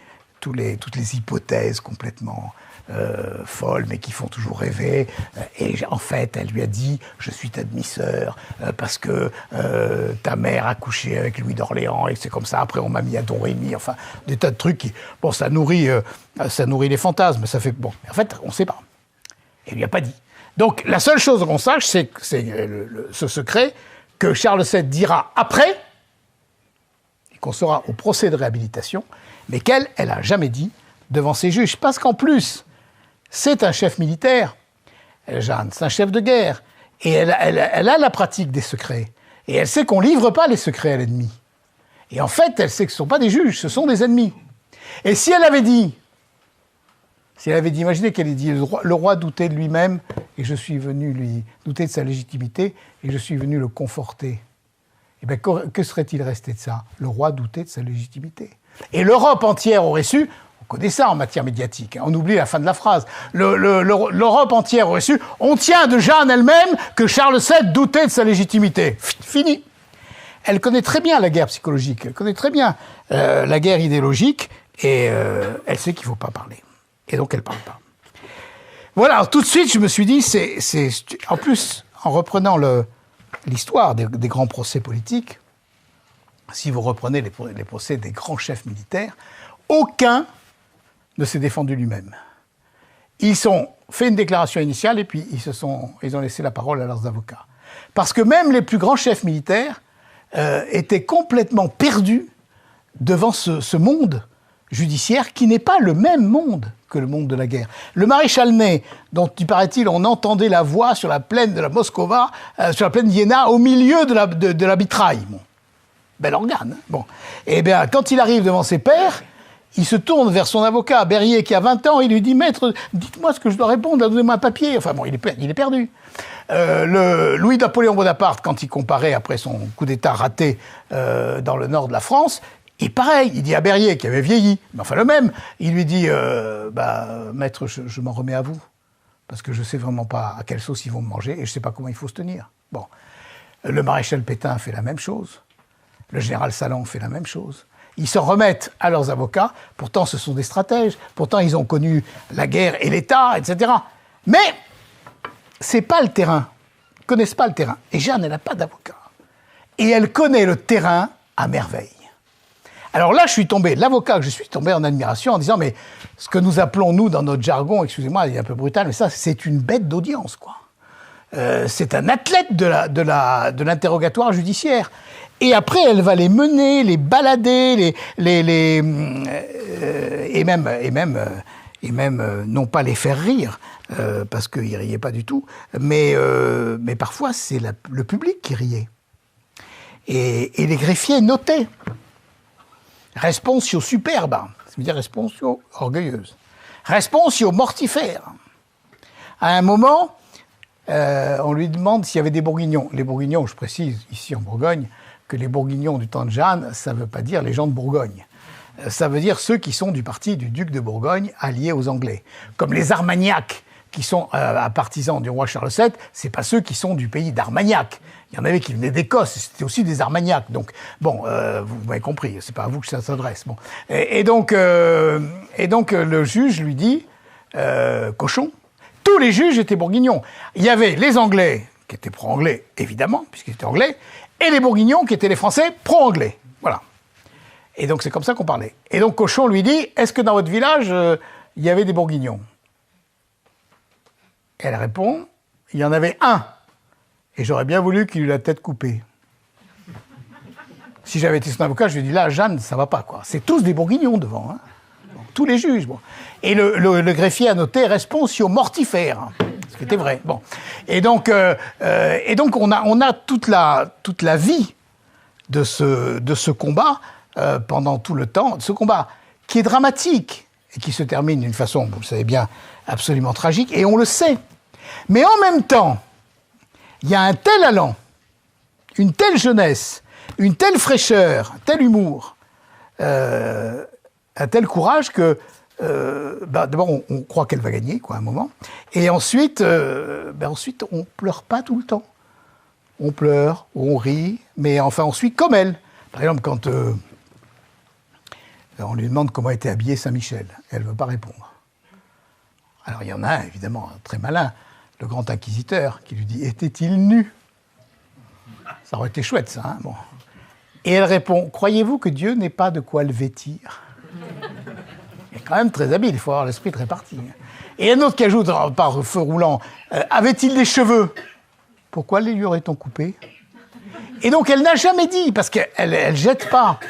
hypothèses complètement folles, mais qui font toujours rêver. Et en fait, elle lui a dit « Je suis ta demi-sœur, parce que ta mère a couché avec Louis d'Orléans, et c'est comme ça, après on m'a mis à Don Rémy. » Enfin, des tas de trucs qui... Bon, ça nourrit les fantasmes, ça fait... Bon, en fait, on ne sait pas. Elle lui a pas dit. Donc, la seule chose qu'on sache, c'est ce secret que Charles VII dira après, et qu'on saura au procès de réhabilitation, mais qu'elle n'a jamais dit devant ses juges. Parce qu'en plus, c'est un chef militaire, Jeanne, c'est un chef de guerre, et elle a la pratique des secrets. Et elle sait qu'on ne livre pas les secrets à l'ennemi. Et en fait, elle sait que ce ne sont pas des juges, ce sont des ennemis. Et si elle avait dit, imaginez qu'elle ait dit, le roi doutait de lui-même, et je suis venu lui douter de sa légitimité, et je suis venu le conforter. Eh bien, que serait-il resté de ça? Le roi doutait de sa légitimité. Et l'Europe entière aurait su, on connaît ça en matière médiatique, hein, on oublie la fin de la phrase, l'Europe entière aurait su, on tient de Jeanne elle-même que Charles VII doutait de sa légitimité. Fini. elle connaît très bien la guerre psychologique, elle connaît très bien la guerre idéologique, et elle sait qu'il ne faut pas parler. Et donc, elle ne parle pas. Voilà, alors, tout de suite, je me suis dit, en plus, en reprenant l'histoire des grands procès politiques, si vous reprenez les procès des grands chefs militaires, aucun ne s'est défendu lui-même. Ils ont fait une déclaration initiale et puis ils ont laissé la parole à leurs avocats. Parce que même les plus grands chefs militaires étaient complètement perdus devant ce monde judiciaire qui n'est pas le même monde que le monde de la guerre. Le maréchal Ney, dont il paraît-il on entendait la voix sur la plaine de la Moskova, sur la plaine d'Iéna, au milieu de la mitraille. Bon. Bel organe. Hein. Bon. Et bien, quand il arrive devant ses pairs, il se tourne vers son avocat, Berryer, qui a 20 ans, il lui dit « Maître, dites-moi ce que je dois répondre, donnez-moi un papier. » Enfin bon, il est perdu. Louis-Napoléon Bonaparte, quand il comparait après son coup d'État raté dans le nord de la France, et pareil, il dit à Berryer, qui avait vieilli, mais enfin le même, il lui dit Maître, je m'en remets à vous, parce que je ne sais vraiment pas à quelle sauce ils vont me manger, et je ne sais pas comment il faut se tenir. » Bon. Le maréchal Pétain fait la même chose. Le général Salan fait la même chose. Ils s'en remettent à leurs avocats. Pourtant, ce sont des stratèges. Pourtant, ils ont connu la guerre et l'État, etc. Mais c'est pas le terrain. Ils ne connaissent pas le terrain. Et Jeanne, elle n'a pas d'avocat. Et elle connaît le terrain à merveille. Alors là, l'avocat que je suis tombé en admiration en disant, mais ce que nous appelons, nous, dans notre jargon, excusez-moi, il est un peu brutal, mais ça, c'est une bête d'audience, quoi. C'est un athlète de l'interrogatoire judiciaire. Et après, elle va les mener, les balader, et même non pas les faire rire, parce qu'ils ne riaient pas du tout, mais parfois c'est le public qui riait. Et les greffiers notaient. Responsio superbe, ça veut dire responsio orgueilleuse. Responsio mortifère. À un moment, on lui demande s'il y avait des Bourguignons. Les Bourguignons, je précise, ici en Bourgogne, que les Bourguignons du temps de Jeanne, ça ne veut pas dire les gens de Bourgogne. Ça veut dire ceux qui sont du parti du duc de Bourgogne, alliés aux Anglais. Comme les Armagnacs, qui sont partisans du roi Charles VII, c'est pas ceux qui sont du pays d'Armagnac. Il y en avait qui venaient d'Écosse, c'était aussi des Armagnacs. Donc, bon, vous m'avez compris, c'est pas à vous que ça s'adresse. Bon. Et donc, le juge lui dit, cochon, tous les juges étaient bourguignons. Il y avait les Anglais, qui étaient pro-anglais, évidemment, puisqu'ils étaient anglais, et les Bourguignons, qui étaient les Français pro-anglais. Voilà. Et donc, c'est comme ça qu'on parlait. Et donc, Cochon lui dit, est-ce que dans votre village, il y avait des Bourguignons? Elle répond, il y en avait un. Et j'aurais bien voulu qu'il eût la tête coupée. Si j'avais été son avocat, je lui ai dit, là, Jeanne, ça va pas, quoi. C'est tous des Bourguignons devant, hein. Bon, tous les juges. Bon. Et le greffier a noté responsio mortifère. Ce qui était vrai. Bon. Et donc on a toute la vie de ce combat pendant tout le temps, de ce combat qui est dramatique et qui se termine d'une façon, vous le savez bien, absolument tragique, et on le sait. Mais en même temps, il y a un tel allant, une telle jeunesse, une telle fraîcheur, un tel humour, un tel courage que d'abord, on croit qu'elle va gagner, quoi, à un moment. Et ensuite, on pleure pas tout le temps. On pleure, on rit, mais enfin, on suit comme elle. Par exemple, quand on lui demande comment était habillé Saint-Michel, elle ne veut pas répondre. Alors, il y en a un, évidemment, très malin, le grand inquisiteur, qui lui dit « Était-il nu ?» Ça aurait été chouette, ça. Hein, bon. Et elle répond « Croyez-vous que Dieu n'ait pas de quoi le vêtir ?» Il est quand même très habile, il faut avoir l'esprit de répartie. Et un autre qui ajoute, par feu roulant, avait-il des cheveux? Pourquoi les lui aurait-on coupés? Et donc elle n'a jamais dit, parce qu'elle ne jette pas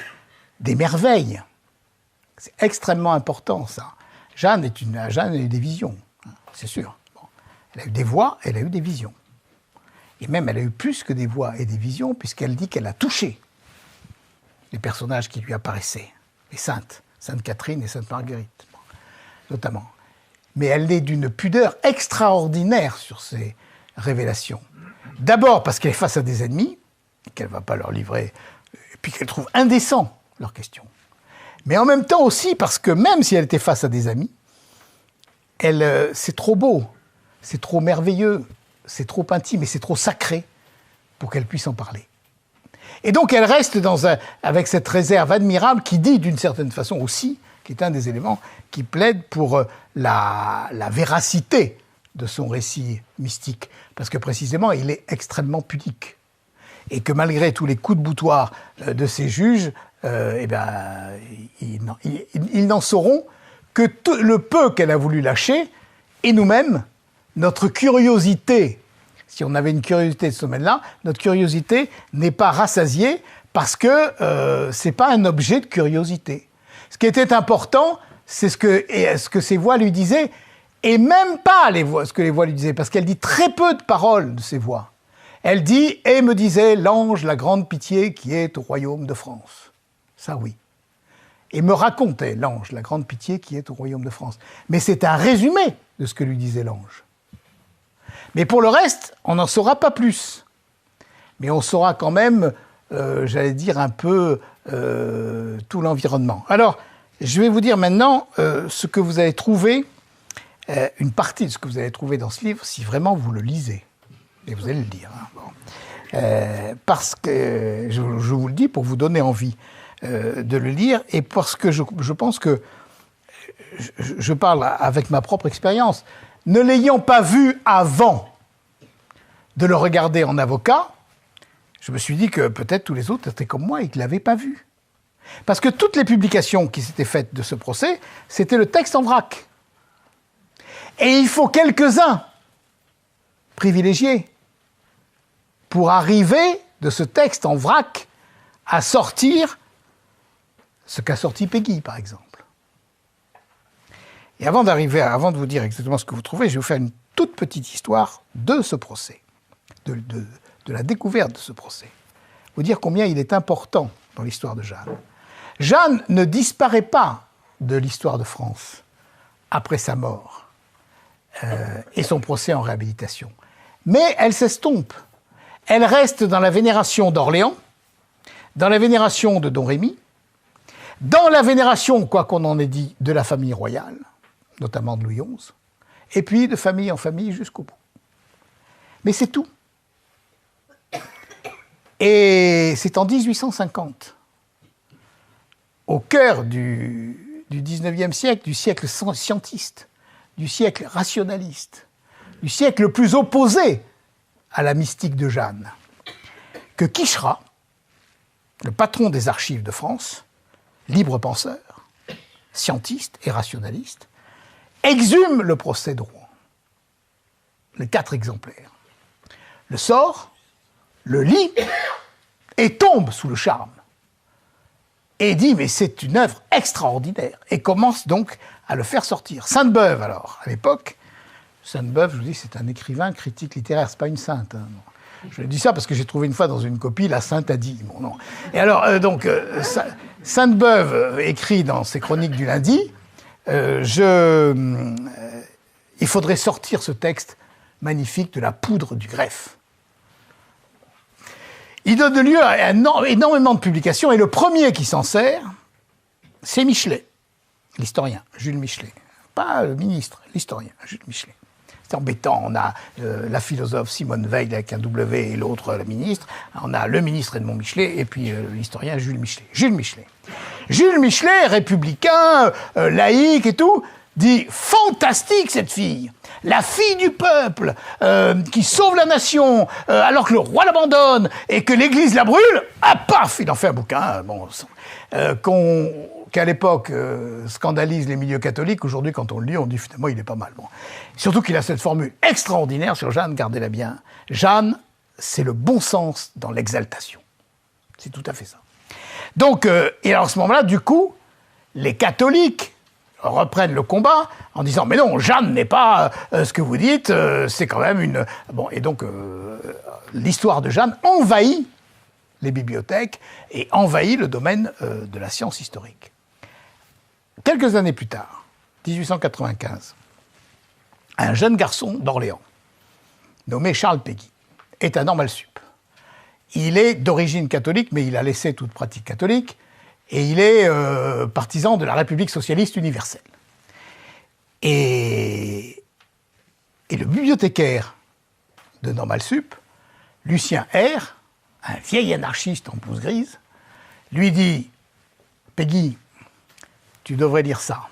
des merveilles. C'est extrêmement important, ça. Jeanne a eu des visions, c'est sûr. Bon. Elle a eu des voix, elle a eu des visions. Et même, elle a eu plus que des voix et des visions, puisqu'elle dit qu'elle a touché les personnages qui lui apparaissaient, les saintes. Sainte Catherine et Sainte Marguerite, notamment. Mais elle est d'une pudeur extraordinaire sur ces révélations. D'abord parce qu'elle est face à des ennemis, et qu'elle ne va pas leur livrer, et puis qu'elle trouve indécent leurs questions. Mais en même temps aussi parce que même si elle était face à des amis, c'est trop beau, c'est trop merveilleux, c'est trop intime et c'est trop sacré pour qu'elle puisse en parler. Et donc elle reste avec cette réserve admirable qui dit d'une certaine façon aussi, qui est un des éléments qui plaide pour la véracité de son récit mystique, parce que précisément il est extrêmement pudique. Et que malgré tous les coups de boutoir de ces juges, ils n'en sauront que le peu qu'elle a voulu lâcher, et nous-mêmes, notre curiosité, si on avait une curiosité de ce domaine-là, notre curiosité n'est pas rassasiée parce que c'est pas un objet de curiosité. Ce qui était important, c'est ce que ces voix lui disaient, et même pas ce que les voix lui disaient, parce qu'elle dit très peu de paroles de ces voix. Elle dit « Et me disait l'ange, la grande pitié qui est au royaume de France ». Ça, oui. Et me racontait l'ange, la grande pitié qui est au royaume de France. Mais c'est un résumé de ce que lui disait l'ange. Mais pour le reste, on n'en saura pas plus. Mais on saura quand même, j'allais dire, un peu tout l'environnement. Alors, je vais vous dire maintenant ce que vous avez trouvé, une partie de ce que vous avez trouvé dans ce livre, si vraiment vous le lisez. Et vous allez le lire. Hein. Bon. Parce que, je vous le dis, pour vous donner envie de le lire, et parce que je pense que je parle avec ma propre expérience. Ne l'ayant pas vu avant de le regarder en avocat, je me suis dit que peut-être tous les autres étaient comme moi et qu'ils ne l'avaient pas vu. Parce que toutes les publications qui s'étaient faites de ce procès, c'était le texte en vrac. Et il faut quelques-uns privilégiés pour arriver de ce texte en vrac à sortir ce qu'a sorti Péguy, par exemple. Et avant de vous dire exactement ce que vous trouvez, je vais vous faire une toute petite histoire de ce procès, de la découverte de ce procès. Vous dire combien il est important dans l'histoire de Jeanne. Jeanne ne disparaît pas de l'histoire de France après sa mort et son procès en réhabilitation. Mais elle s'estompe. Elle reste dans la vénération d'Orléans, dans la vénération de Don Rémy, dans la vénération, quoi qu'on en ait dit, de la famille royale, notamment de Louis XI, et puis de famille en famille jusqu'au bout. Mais c'est tout. Et c'est en 1850, au cœur du XIXe siècle, du siècle scientiste, du siècle rationaliste, du siècle le plus opposé à la mystique de Jeanne, que Quicherat, le patron des archives de France, libre penseur, scientiste et rationaliste, exhume le procès de Rouen, les 4 exemplaires, le sort, le lit, et tombe sous le charme. Et dit, mais c'est une œuvre extraordinaire, et commence donc à le faire sortir. Sainte-Beuve, alors, à l'époque, Sainte-Beuve, je vous dis, c'est un écrivain, critique littéraire, c'est pas une sainte. Hein, je dis ça parce que j'ai trouvé une fois dans une copie, la sainte a dit, mon nom. Et alors, Sainte-Beuve écrit dans ses chroniques du lundi, il faudrait sortir ce texte magnifique de la poudre du greffe. Il donne lieu à énormément de publications, et le premier qui s'en sert, c'est Michelet, l'historien, Jules Michelet. Pas le ministre, l'historien, Jules Michelet. C'est embêtant, on a la philosophe Simone Veil avec un W et l'autre la ministre, on a le ministre Edmond Michelet, et puis l'historien Jules Michelet. Jules Michelet, républicain, laïque et tout, dit « Fantastique cette fille ! La fille du peuple, qui sauve la nation, alors que le roi l'abandonne et que l'Église la brûle, ah paf, il en fait un bouquin, qu'à l'époque scandalise les milieux catholiques. Aujourd'hui, quand on le lit, on dit finalement il est pas mal. Bon. Surtout qu'il a cette formule extraordinaire sur Jeanne, gardez-la bien. Jeanne, c'est le bon sens dans l'exaltation. C'est tout à fait ça. Donc, et alors à ce moment-là, du coup, les catholiques reprennent le combat en disant « Mais non, Jeanne n'est pas ce que vous dites, c'est quand même une... » Bon, et donc, l'histoire de Jeanne envahit les bibliothèques et envahit le domaine de la science historique. Quelques années plus tard, 1895, un jeune garçon d'Orléans, nommé Charles Péguy, est à Normal Sup. Il est d'origine catholique, mais il a laissé toute pratique catholique, et il est partisan de la République socialiste universelle. Et le bibliothécaire de Normal Sup, Lucien R., un vieil anarchiste en blouse grise, lui dit « Peggy, tu devrais lire ça ».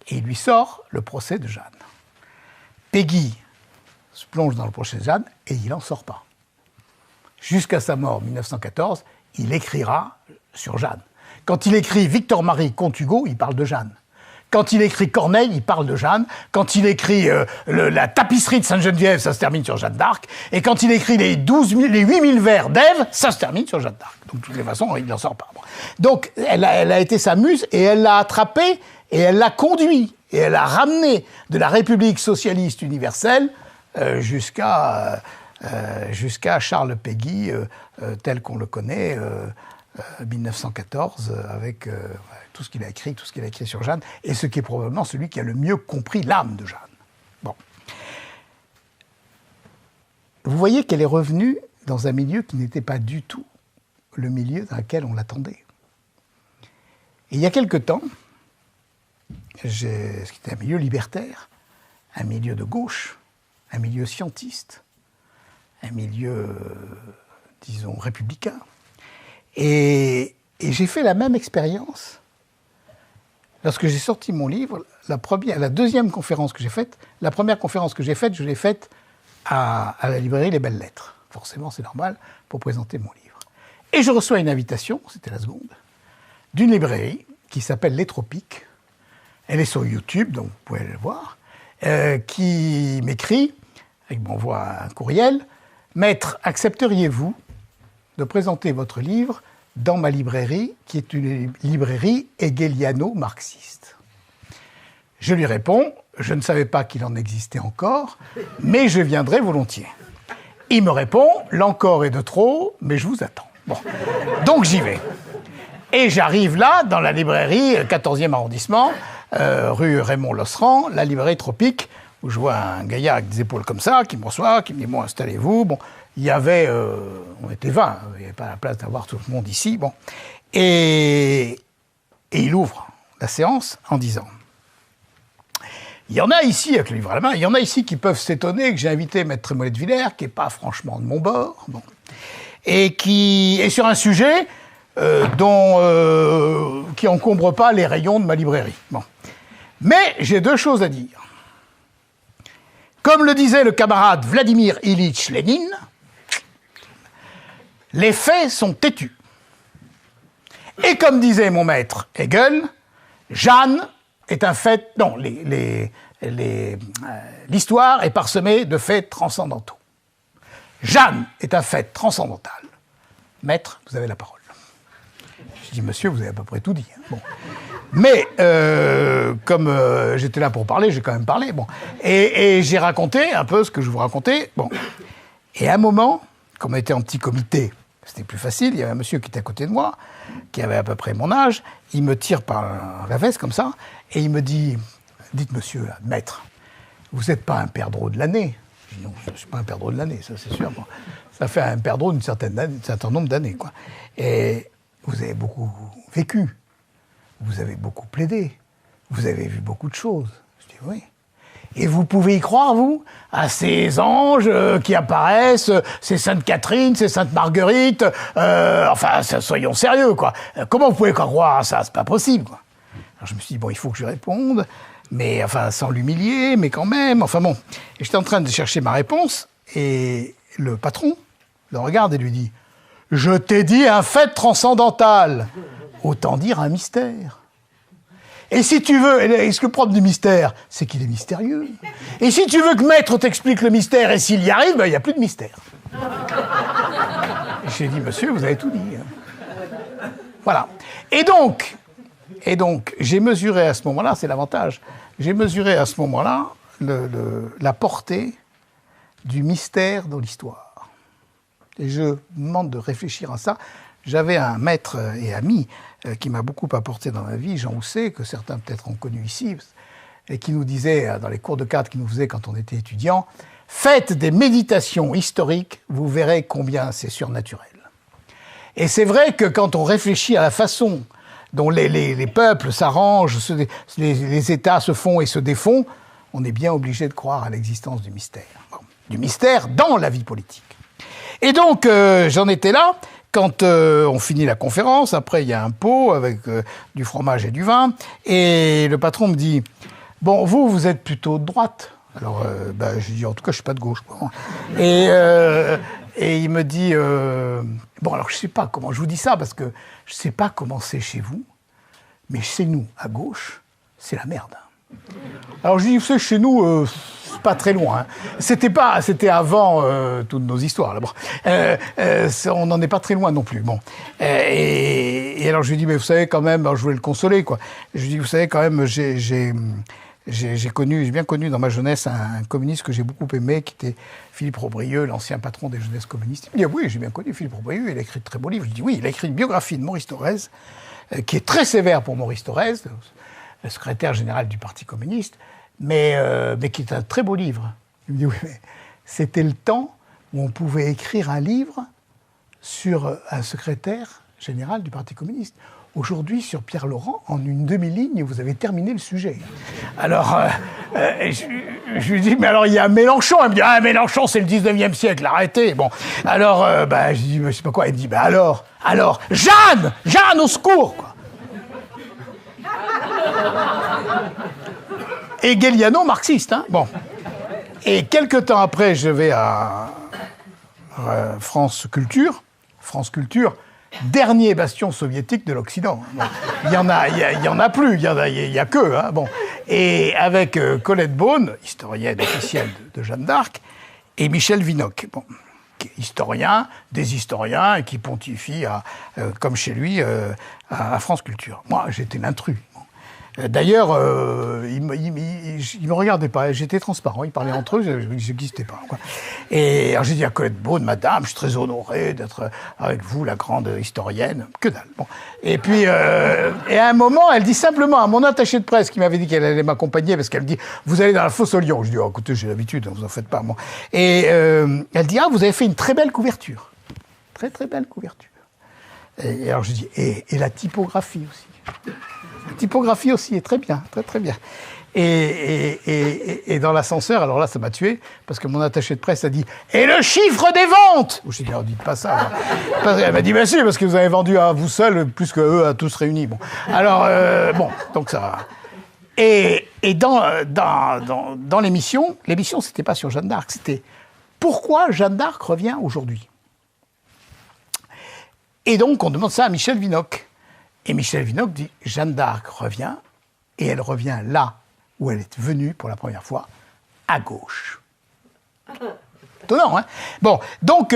Et il lui sort le procès de Jeanne. Peggy se plonge dans le procès de Jeanne et il n'en sort pas. Jusqu'à sa mort en 1914, il écrira sur Jeanne. Quand il écrit Victor-Marie contre Hugo, il parle de Jeanne. Quand il écrit Corneille, il parle de Jeanne. Quand il écrit la tapisserie de Sainte-Geneviève, ça se termine sur Jeanne d'Arc. Et quand il écrit les 8000 vers d'Ève, ça se termine sur Jeanne d'Arc. Donc, de toutes les façons, il n'en sort pas. Donc, elle a été sa muse et elle l'a attrapé et elle l'a conduit. Et elle l'a ramené de la République socialiste universelle jusqu'à Charles Péguy, tel qu'on le connaît, 1914, avec tout ce qu'il a écrit sur Jeanne, et ce qui est probablement celui qui a le mieux compris l'âme de Jeanne. Bon. Vous voyez qu'elle est revenue dans un milieu qui n'était pas du tout le milieu dans lequel on l'attendait. Et il y a quelque temps, ce qui était un milieu libertaire, un milieu de gauche, un milieu scientiste, un milieu, disons, républicain. Et j'ai fait la même expérience lorsque j'ai sorti mon livre. La deuxième conférence que j'ai faite, la première conférence que j'ai faite, je l'ai faite à la librairie Les Belles Lettres. Forcément, c'est normal, pour présenter mon livre. Et je reçois une invitation, c'était la seconde, d'une librairie qui s'appelle Les Tropiques. Elle est sur YouTube, donc vous pouvez aller le voir, qui m'écrit, et m'envoie un courriel, « Maître, accepteriez-vous de présenter votre livre dans ma librairie, qui est une librairie hegeliano-marxiste ?» Je lui réponds, je ne savais pas qu'il en existait encore, mais je viendrai volontiers. Il me répond, l'encore est de trop, mais je vous attends. Bon, donc j'y vais. Et j'arrive là, dans la librairie, 14e arrondissement, rue Raymond Losserand, la librairie Tropique, où je vois un gaillard avec des épaules comme ça, qui me reçoit, qui me dit, bon, installez-vous. Bon, il y avait, on était 20, il n'y avait pas la place d'avoir tout le monde ici. Bon. Et il ouvre la séance en disant, il y en a ici, avec le livre à la main, il y en a ici qui peuvent s'étonner que j'ai invité Maître Trémollet de Villers, qui n'est pas franchement de mon bord, bon, et qui est sur un sujet qui encombre pas les rayons de ma librairie. Bon. Mais j'ai deux choses à dire. Comme le disait le camarade Vladimir Ilitch Lénine, les faits sont têtus. Et comme disait mon maître Hegel, Jeanne est un fait... Non, l'histoire est parsemée de faits transcendantaux. Jeanne est un fait transcendantal. Maître, vous avez la parole. Je dis, monsieur, vous avez à peu près tout dit. Hein. Bon. Mais, comme j'étais là pour parler, j'ai quand même parlé. Bon. Et j'ai raconté un peu ce que je vous racontais. Bon. Et à un moment, comme on était en petit comité, c'était plus facile, il y avait un monsieur qui était à côté de moi, qui avait à peu près mon âge, il me tire par la veste comme ça, et il me dit, dites monsieur, là, maître, vous n'êtes pas un perdreau de l'année. Je dis non, je ne suis pas un perdreau de l'année, ça c'est sûr. Bon. Ça fait un perdreau d'un certain nombre d'années, quoi. Et vous avez beaucoup vécu, vous avez beaucoup plaidé, vous avez vu beaucoup de choses. Je dis oui. Et vous pouvez y croire, vous, à ces anges qui apparaissent, ces Sainte Catherine, ces Sainte Marguerite, enfin, soyons sérieux, quoi. Comment vous pouvez croire à ça? C'est pas possible, quoi. Alors je me suis dit, bon, il faut que je réponde, mais enfin, sans l'humilier, mais quand même, enfin bon. Et j'étais en train de chercher ma réponse, et le patron le regarde et lui dit, je t'ai dit un fait transcendantal. Autant dire un mystère. Et si tu veux, et ce que le propre du mystère, c'est qu'il est mystérieux. Et si tu veux que maître t'explique le mystère, et s'il y arrive, ben, il n'y a plus de mystère. J'ai dit, monsieur, vous avez tout dit. Voilà. Et donc, j'ai mesuré à ce moment-là, c'est l'avantage, j'ai mesuré à ce moment-là la portée du mystère dans l'histoire. Et je vous demande de réfléchir à ça. J'avais un maître et ami qui m'a beaucoup apporté dans ma vie, Jean Housset, que certains peut-être ont connu ici, et qui nous disait, dans les cours de cadre qu'il nous faisait quand on était étudiant, « Faites des méditations historiques, vous verrez combien c'est surnaturel. » Et c'est vrai que quand on réfléchit à la façon dont les peuples s'arrangent, les États se font et se défont, on est bien obligé de croire à l'existence du mystère. Bon, du mystère dans la vie politique. Et donc, j'en étais là. Quand on finit la conférence, après il y a un pot avec du fromage et du vin, et le patron me dit « Bon, vous êtes plutôt de droite ?» Alors, je dis « En tout cas, je suis pas de gauche. » Et il me dit bon, alors je sais pas comment je vous dis ça, parce que je sais pas comment c'est chez vous, mais chez nous, à gauche, c'est la merde. Alors je dis, vous savez, chez nous, c'est pas très loin. Hein. C'était avant toutes nos histoires. Là. Bon. On n'en est pas très loin non plus. Bon. Et alors je lui dis, mais vous savez quand même, alors, je voulais le consoler, quoi. Je lui dis, vous savez quand même, j'ai bien connu dans ma jeunesse un communiste que j'ai beaucoup aimé, qui était Philippe Robrieux, l'ancien patron des jeunesses communistes. Il me dit, ah oui, j'ai bien connu Philippe Robrieux, il a écrit de très beaux livres. Je dis, oui, il a écrit une biographie de Maurice Thorez, qui est très sévère pour Maurice Thorez, le secrétaire général du Parti communiste, mais qui est un très beau livre. Il me dit, oui, mais c'était le temps où on pouvait écrire un livre sur un secrétaire général du Parti communiste. Aujourd'hui, sur Pierre Laurent, en une demi-ligne, vous avez terminé le sujet. Alors, je lui dis, mais alors il y a Mélenchon. Elle me dit, ah, Mélenchon, c'est le 19e siècle, arrêtez. Bon, alors, je dis, je sais pas quoi. Elle me dit, alors, Jeanne, au secours, quoi. Hegeliano marxiste, hein. Bon. Et quelques temps après, je vais à France Culture, dernier bastion soviétique de l'Occident. Bon, il y en a plus, il y a que. Hein, bon. Et avec Colette Beaune, historienne officielle de Jeanne d'Arc, et Michel Vinocq, bon, qui est historien, des historiens, et qui pontifie, comme chez lui, à France Culture. Moi, j'étais l'intrus. D'ailleurs, ils me regardaient pas, j'étais transparent, ils parlaient entre eux, je n'existais pas. Quoi. Et alors j'ai dit à Colette Beaune, madame, je suis très honoré d'être avec vous, la grande historienne. Que dalle. Bon. Et puis, et à un moment, elle dit simplement à mon attaché de presse qui m'avait dit qu'elle allait m'accompagner, parce qu'elle me dit, vous allez dans la fosse au lion. Je dis, oh, écoutez, j'ai l'habitude, vous en faites pas. Bon. Et elle dit, ah, vous avez fait une très belle couverture. Très, très belle couverture. Et alors je dis, et la typographie aussi. La typographie aussi est très bien, très très bien. Et dans l'ascenseur, alors là, ça m'a tué, parce que mon attaché de presse a dit « Et le chiffre des ventes !» Je lui ai dit « dites pas ça. » Elle m'a dit « Ben si, parce que vous avez vendu à vous seul plus qu'eux à tous réunis. » Bon, alors, donc ça va. Et dans l'émission, c'était pas sur Jeanne d'Arc, c'était « Pourquoi Jeanne d'Arc revient aujourd'hui ?» Et donc, on demande ça à Michel Vinocq. Et Michel Vinocq dit « Jeanne d'Arc revient, et elle revient là où elle est venue pour la première fois, à gauche. » Étonnant, hein? Bon, donc,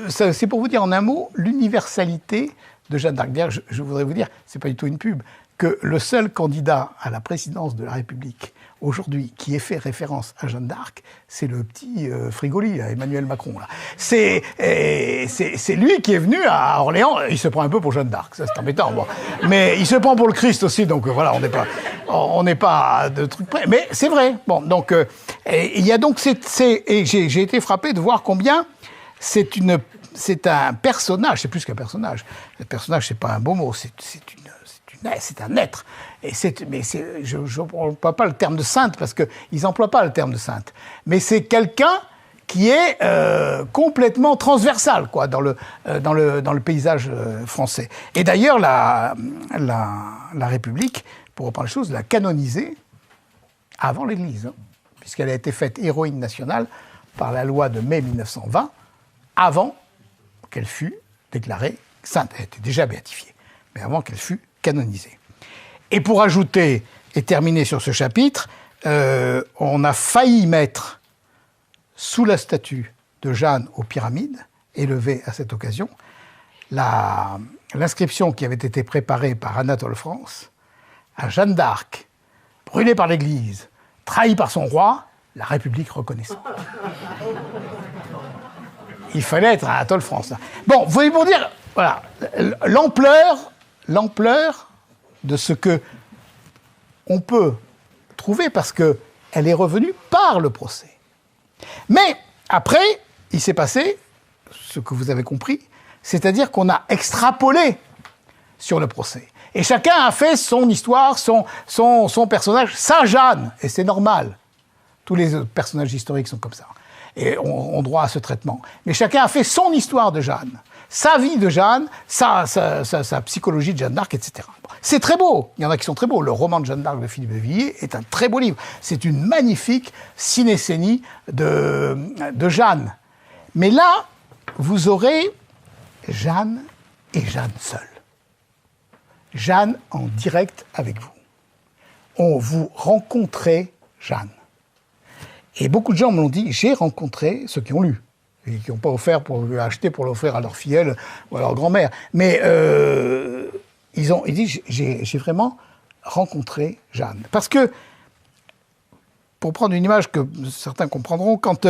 c'est pour vous dire en un mot l'universalité de Jeanne d'Arc. D'ailleurs, je voudrais vous dire, c'est pas du tout une pub, que le seul candidat à la présidence de la République aujourd'hui qui ait fait référence à Jeanne d'Arc, c'est le petit Frigoli, là, Emmanuel Macron. Là. C'est lui qui est venu à Orléans. Il se prend un peu pour Jeanne d'Arc, ça c'est embêtant. Bon. Mais il se prend pour le Christ aussi, donc voilà, on n'est pas de trucs près. Mais c'est vrai. Bon, donc il y a donc et j'ai été frappé de voir combien c'est un personnage. C'est plus qu'un personnage. Le personnage, c'est pas un beau mot. C'est un être. Je n'emploie pas le terme de sainte, parce qu'ils n'emploient pas le terme de sainte. Mais c'est quelqu'un qui est complètement transversal, quoi, dans le paysage français. Et d'ailleurs, la République, pour reprendre les choses, l'a canonisée avant l'Église, hein, puisqu'elle a été faite héroïne nationale par la loi de mai 1920, avant qu'elle fût déclarée sainte. Elle était déjà béatifiée, mais avant qu'elle fût canonisée. Et pour ajouter et terminer sur ce chapitre, on a failli mettre sous la statue de Jeanne aux Pyramides, élevée à cette occasion, l'inscription qui avait été préparée par Anatole France à Jeanne d'Arc, brûlée par l'Église, trahie par son roi, la République reconnaissante. Il fallait être Anatole France. Bon, vous voyez pour dire, voilà, l'ampleur de ce que on peut trouver, parce qu'elle est revenue par le procès. Mais après, il s'est passé ce que vous avez compris, c'est-à-dire qu'on a extrapolé sur le procès. Et chacun a fait son histoire, son personnage, sa Jeanne, et c'est normal. Tous les personnages historiques sont comme ça. et ont droit à ce traitement. Mais chacun a fait son histoire de Jeanne, sa vie de Jeanne, sa psychologie de Jeanne d'Arc, etc. C'est très beau, il y en a qui sont très beaux. Le roman de Jeanne d'Arc de Philippe de Villiers est un très beau livre. C'est une magnifique cinécénie de Jeanne. Mais là, vous aurez Jeanne et Jeanne seule. Jeanne en direct avec vous. Vous rencontrez Jeanne. Et beaucoup de gens me l'ont dit, j'ai rencontré ceux qui ont lu, et qui n'ont pas acheté pour l'offrir à leur filleule ou à leur grand-mère. Mais ils disent, j'ai vraiment rencontré Jeanne. Parce que, pour prendre une image que certains comprendront, quand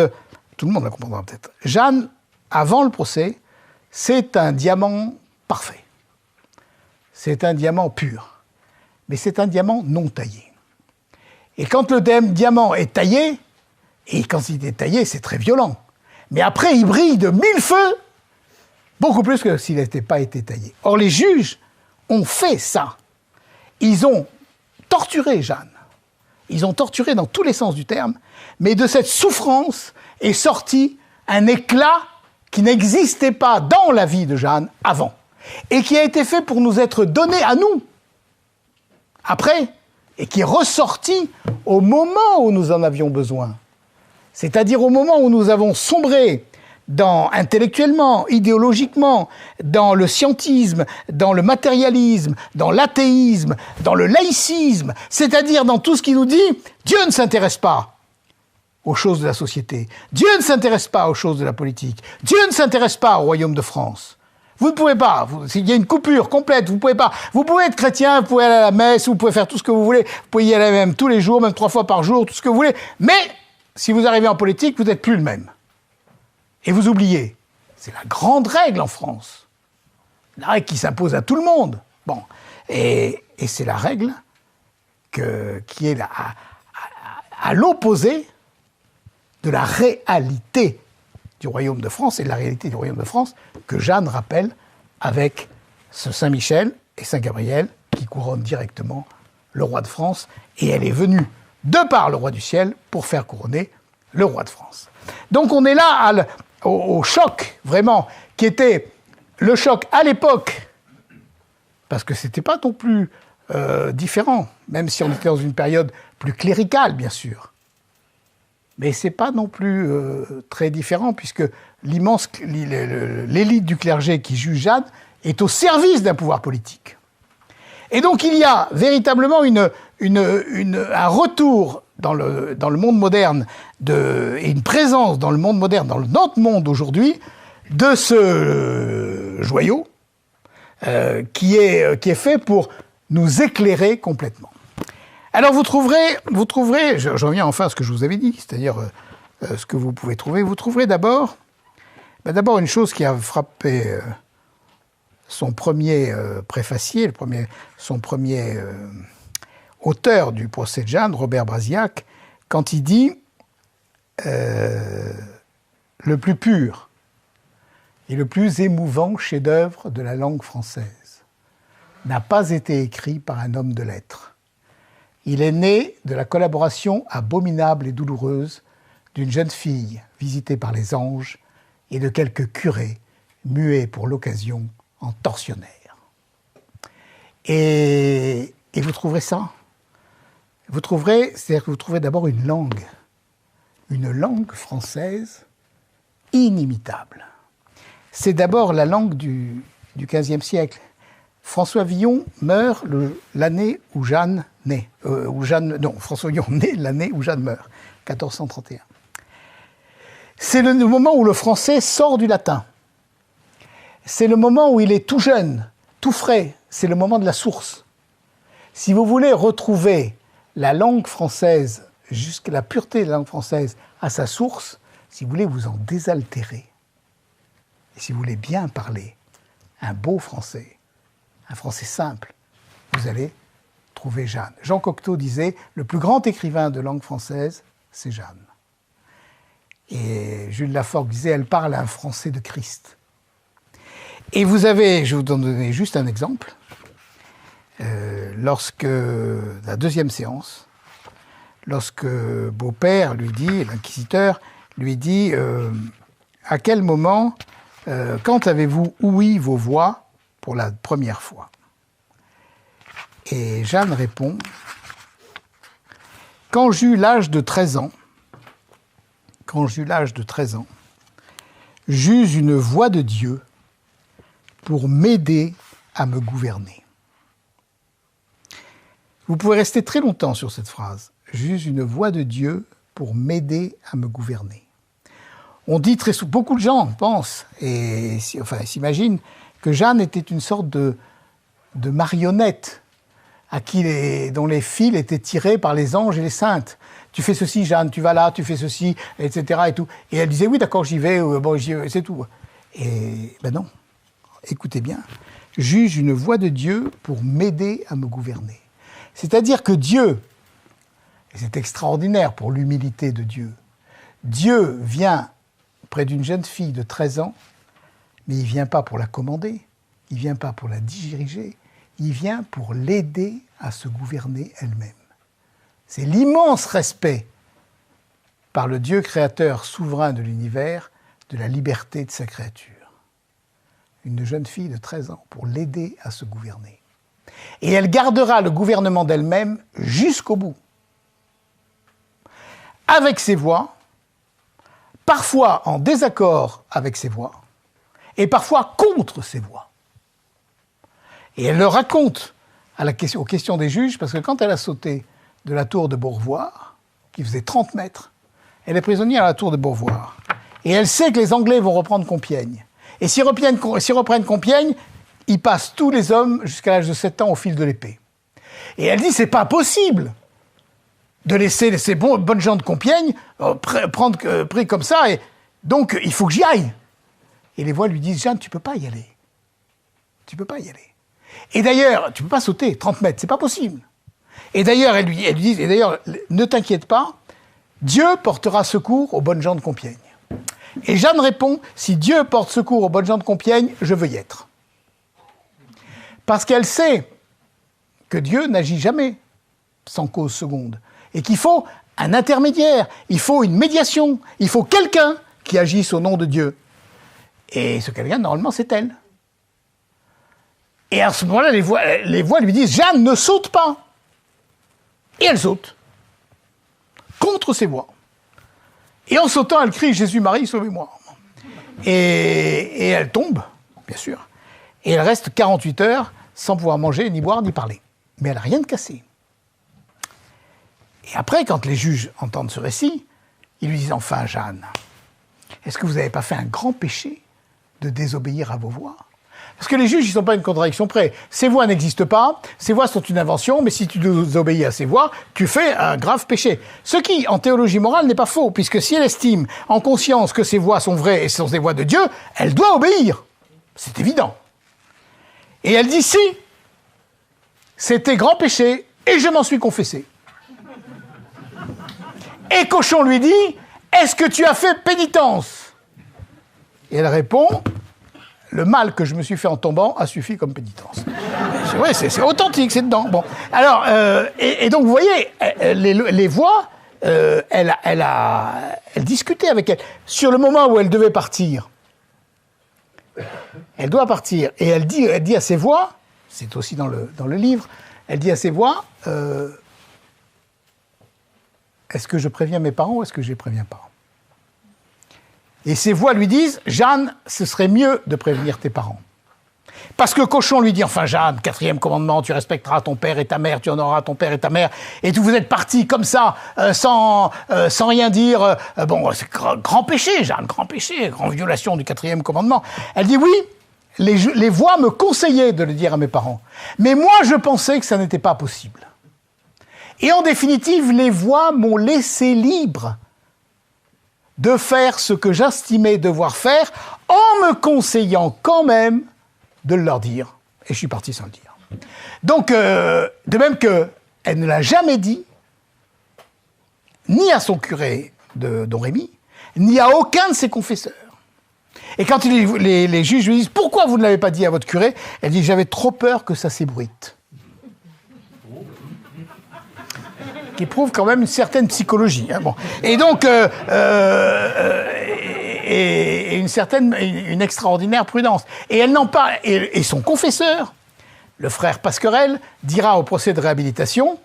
tout le monde la comprendra peut-être, Jeanne, avant le procès, c'est un diamant parfait. C'est un diamant pur. Mais c'est un diamant non taillé. Et quand le diamant est taillé, et quand il est taillé, c'est très violent. Mais après, il brille de 1000 feux, beaucoup plus que s'il n'était pas été taillé. Or, les juges ont fait ça. Ils ont torturé Jeanne. Ils ont torturé dans tous les sens du terme, mais de cette souffrance est sorti un éclat qui n'existait pas dans la vie de Jeanne avant, et qui a été fait pour nous être donné à nous, après, et qui est ressorti au moment où nous en avions besoin. C'est-à-dire au moment où nous avons sombré intellectuellement, idéologiquement, dans le scientisme, dans le matérialisme, dans l'athéisme, dans le laïcisme, c'est-à-dire dans tout ce qui nous dit « Dieu ne s'intéresse pas aux choses de la société, Dieu ne s'intéresse pas aux choses de la politique, Dieu ne s'intéresse pas au royaume de France ». Vous ne pouvez pas, il y a une coupure complète, vous ne pouvez pas. Vous pouvez être chrétien, vous pouvez aller à la messe, vous pouvez faire tout ce que vous voulez, vous pouvez y aller même tous les jours, même 3 fois par jour, tout ce que vous voulez, mais si vous arrivez en politique, vous n'êtes plus le même. Et vous oubliez. C'est la grande règle en France. La règle qui s'impose à tout le monde. Bon. Et c'est la règle qui est à l'opposé de la réalité du royaume de France et de la réalité du royaume de France que Jeanne rappelle avec ce Saint-Michel et Saint-Gabriel qui couronnent directement le roi de France. Et elle est venue de par le roi du ciel pour faire couronner le roi de France. Donc on est là au choc, vraiment, qui était le choc à l'époque, parce que c'était pas non plus différent, même si on était dans une période plus cléricale, bien sûr. Mais c'est pas non plus très différent, puisque l'élite du clergé qui juge Jeanne est au service d'un pouvoir politique. Et donc il y a véritablement un retour dans le monde moderne et une présence dans le monde moderne, dans notre monde aujourd'hui, de ce joyau qui est fait pour nous éclairer complètement. Alors vous trouverez, je reviens enfin à ce que je vous avais dit, c'est-à-dire ce que vous pouvez trouver. Vous trouverez d'abord une chose qui a frappé son premier préfacier, son premier auteur du procès de Jeanne, Robert Brasillac, quand il dit le plus pur et le plus émouvant chef-d'œuvre de la langue française n'a pas été écrit par un homme de lettres. Il est né de la collaboration abominable et douloureuse d'une jeune fille visitée par les anges et de quelques curés muets pour l'occasion en tortionnaires. Et vous trouverez ça. C'est-à-dire que vous trouverez d'abord une langue française inimitable. C'est d'abord la langue du XVe siècle. François Villon meurt l'année où Jeanne naît. François Villon naît l'année où Jeanne meurt, 1431. C'est le moment où le français sort du latin. C'est le moment où il est tout jeune, tout frais. C'est le moment de la source. Si vous voulez retrouver la langue française, jusqu'à la pureté de la langue française, à sa source, si vous voulez vous en désaltérer, et si vous voulez bien parler un beau français, un français simple, vous allez trouver Jeanne. Jean Cocteau disait « Le plus grand écrivain de langue française, c'est Jeanne ». Et Jules Laforgue disait « Elle parle un français de Christ ». Et vous avez, je vais vous donner juste un exemple, lorsque, la deuxième séance, lorsque Beaupère lui dit, l'inquisiteur, lui dit à quel moment, quand avez-vous ouï vos voix pour la première fois? Et Jeanne répond, quand j'eus l'âge de 13 ans, j'eus une voix de Dieu pour m'aider à me gouverner. Vous pouvez rester très longtemps sur cette phrase. J'eus une voix de Dieu pour m'aider à me gouverner. On dit très souvent, beaucoup de gens pensent, et s'imaginent, que Jeanne était une sorte de marionnette dont les fils étaient tirés par les anges et les saintes. Tu fais ceci, Jeanne, tu vas là, tu fais ceci, etc. Et tout. Et elle disait, oui, d'accord, j'y vais, c'est tout. Et ben non, écoutez bien, j'eus une voix de Dieu pour m'aider à me gouverner. C'est-à-dire que Dieu, et c'est extraordinaire pour l'humilité de Dieu, Dieu vient près d'une jeune fille de 13 ans, mais il ne vient pas pour la commander, il ne vient pas pour la diriger, il vient pour l'aider à se gouverner elle-même. C'est l'immense respect par le Dieu créateur souverain de l'univers de la liberté de sa créature. Une jeune fille de 13 ans pour l'aider à se gouverner. Et elle gardera le gouvernement d'elle-même jusqu'au bout. Avec ses voix, parfois en désaccord avec ses voix, et parfois contre ses voix. Et elle le raconte aux questions des juges, parce que quand elle a sauté de la tour de Beaurevoir, qui faisait 30 mètres, elle est prisonnière à la tour de Beaurevoir. Et elle sait que les Anglais vont reprendre Compiègne. Et s'ils reprennent Compiègne, ils passent tous les hommes jusqu'à l'âge de 7 ans au fil de l'épée. Et elle dit, c'est pas possible de laisser ces bonnes gens de Compiègne pris comme ça, et donc il faut que j'y aille. Et les voix lui disent, Jeanne, tu peux pas y aller. Tu peux pas y aller. Et d'ailleurs, tu peux pas sauter 30 mètres, c'est pas possible. Et d'ailleurs, elle lui dit, ne t'inquiète pas, Dieu portera secours aux bonnes gens de Compiègne. Et Jeanne répond, si Dieu porte secours aux bonnes gens de Compiègne, je veux y être. Parce qu'elle sait que Dieu n'agit jamais sans cause seconde. Et qu'il faut un intermédiaire, il faut une médiation, il faut quelqu'un qui agisse au nom de Dieu. Et ce quelqu'un, normalement, c'est elle. Et à ce moment-là, les voix lui disent, Jeanne, ne saute pas. Et elle saute. Contre ses voix. Et en sautant, elle crie, Jésus-Marie, sauvez-moi. Et elle tombe, bien sûr. Et elle reste 48 heures sans pouvoir manger, ni boire, ni parler. Mais elle n'a rien de cassé. Et après, quand les juges entendent ce récit, ils lui disent, enfin, Jeanne, est-ce que vous n'avez pas fait un grand péché de désobéir à vos voix? Parce que les juges, ils ne sont pas à une contradiction près. Ces voix n'existent pas, ces voix sont une invention, mais si tu désobéis à ces voix, tu fais un grave péché. Ce qui, en théologie morale, n'est pas faux, puisque si elle estime en conscience que ces voix sont vraies et sont des voix de Dieu, elle doit obéir. C'est évident. Et elle dit, si, c'était grand péché, et je m'en suis confessé. Et Cochon lui dit, est-ce que tu as fait pénitence? Et elle répond, le mal que je me suis fait en tombant a suffi comme pénitence. C'est vrai, c'est authentique, c'est dedans. Bon. Alors, et donc, vous voyez, les voix, elle discutait avec elle. Sur le moment où elle devait partir, elle doit partir, et elle dit à ses voix, c'est aussi dans le livre, elle dit à ses voix, est-ce que je préviens mes parents ou est-ce que je les préviens pas? Et ces voix lui disent, Jeanne, ce serait mieux de prévenir tes parents. Parce que Cochon lui dit, enfin Jeanne, 4e commandement, tu respecteras ton père et ta mère, tu honoreras ton père et ta mère, et vous êtes partis comme ça, sans rien dire. Bon, c'est grand péché, Jeanne, grand péché, grande violation du 4e commandement. Elle dit, oui, les voix me conseillaient de le dire à mes parents. Mais moi, je pensais que ça n'était pas possible. Et en définitive, les voix m'ont laissé libre de faire ce que j'estimais devoir faire, en me conseillant quand même de leur dire. Et je suis parti sans le dire. Donc, de même qu'elle ne l'a jamais dit, ni à son curé de Don Rémy, ni à aucun de ses confesseurs. Et quand les juges lui disent « Pourquoi vous ne l'avez pas dit à votre curé ?» Elle dit « J'avais trop peur que ça s'ébruite. » qui prouve quand même une certaine psychologie. Hein, bon. Et donc, et une extraordinaire prudence. Et elle n'en parle. Et son confesseur, le frère Pasquerel, dira au procès de réhabilitation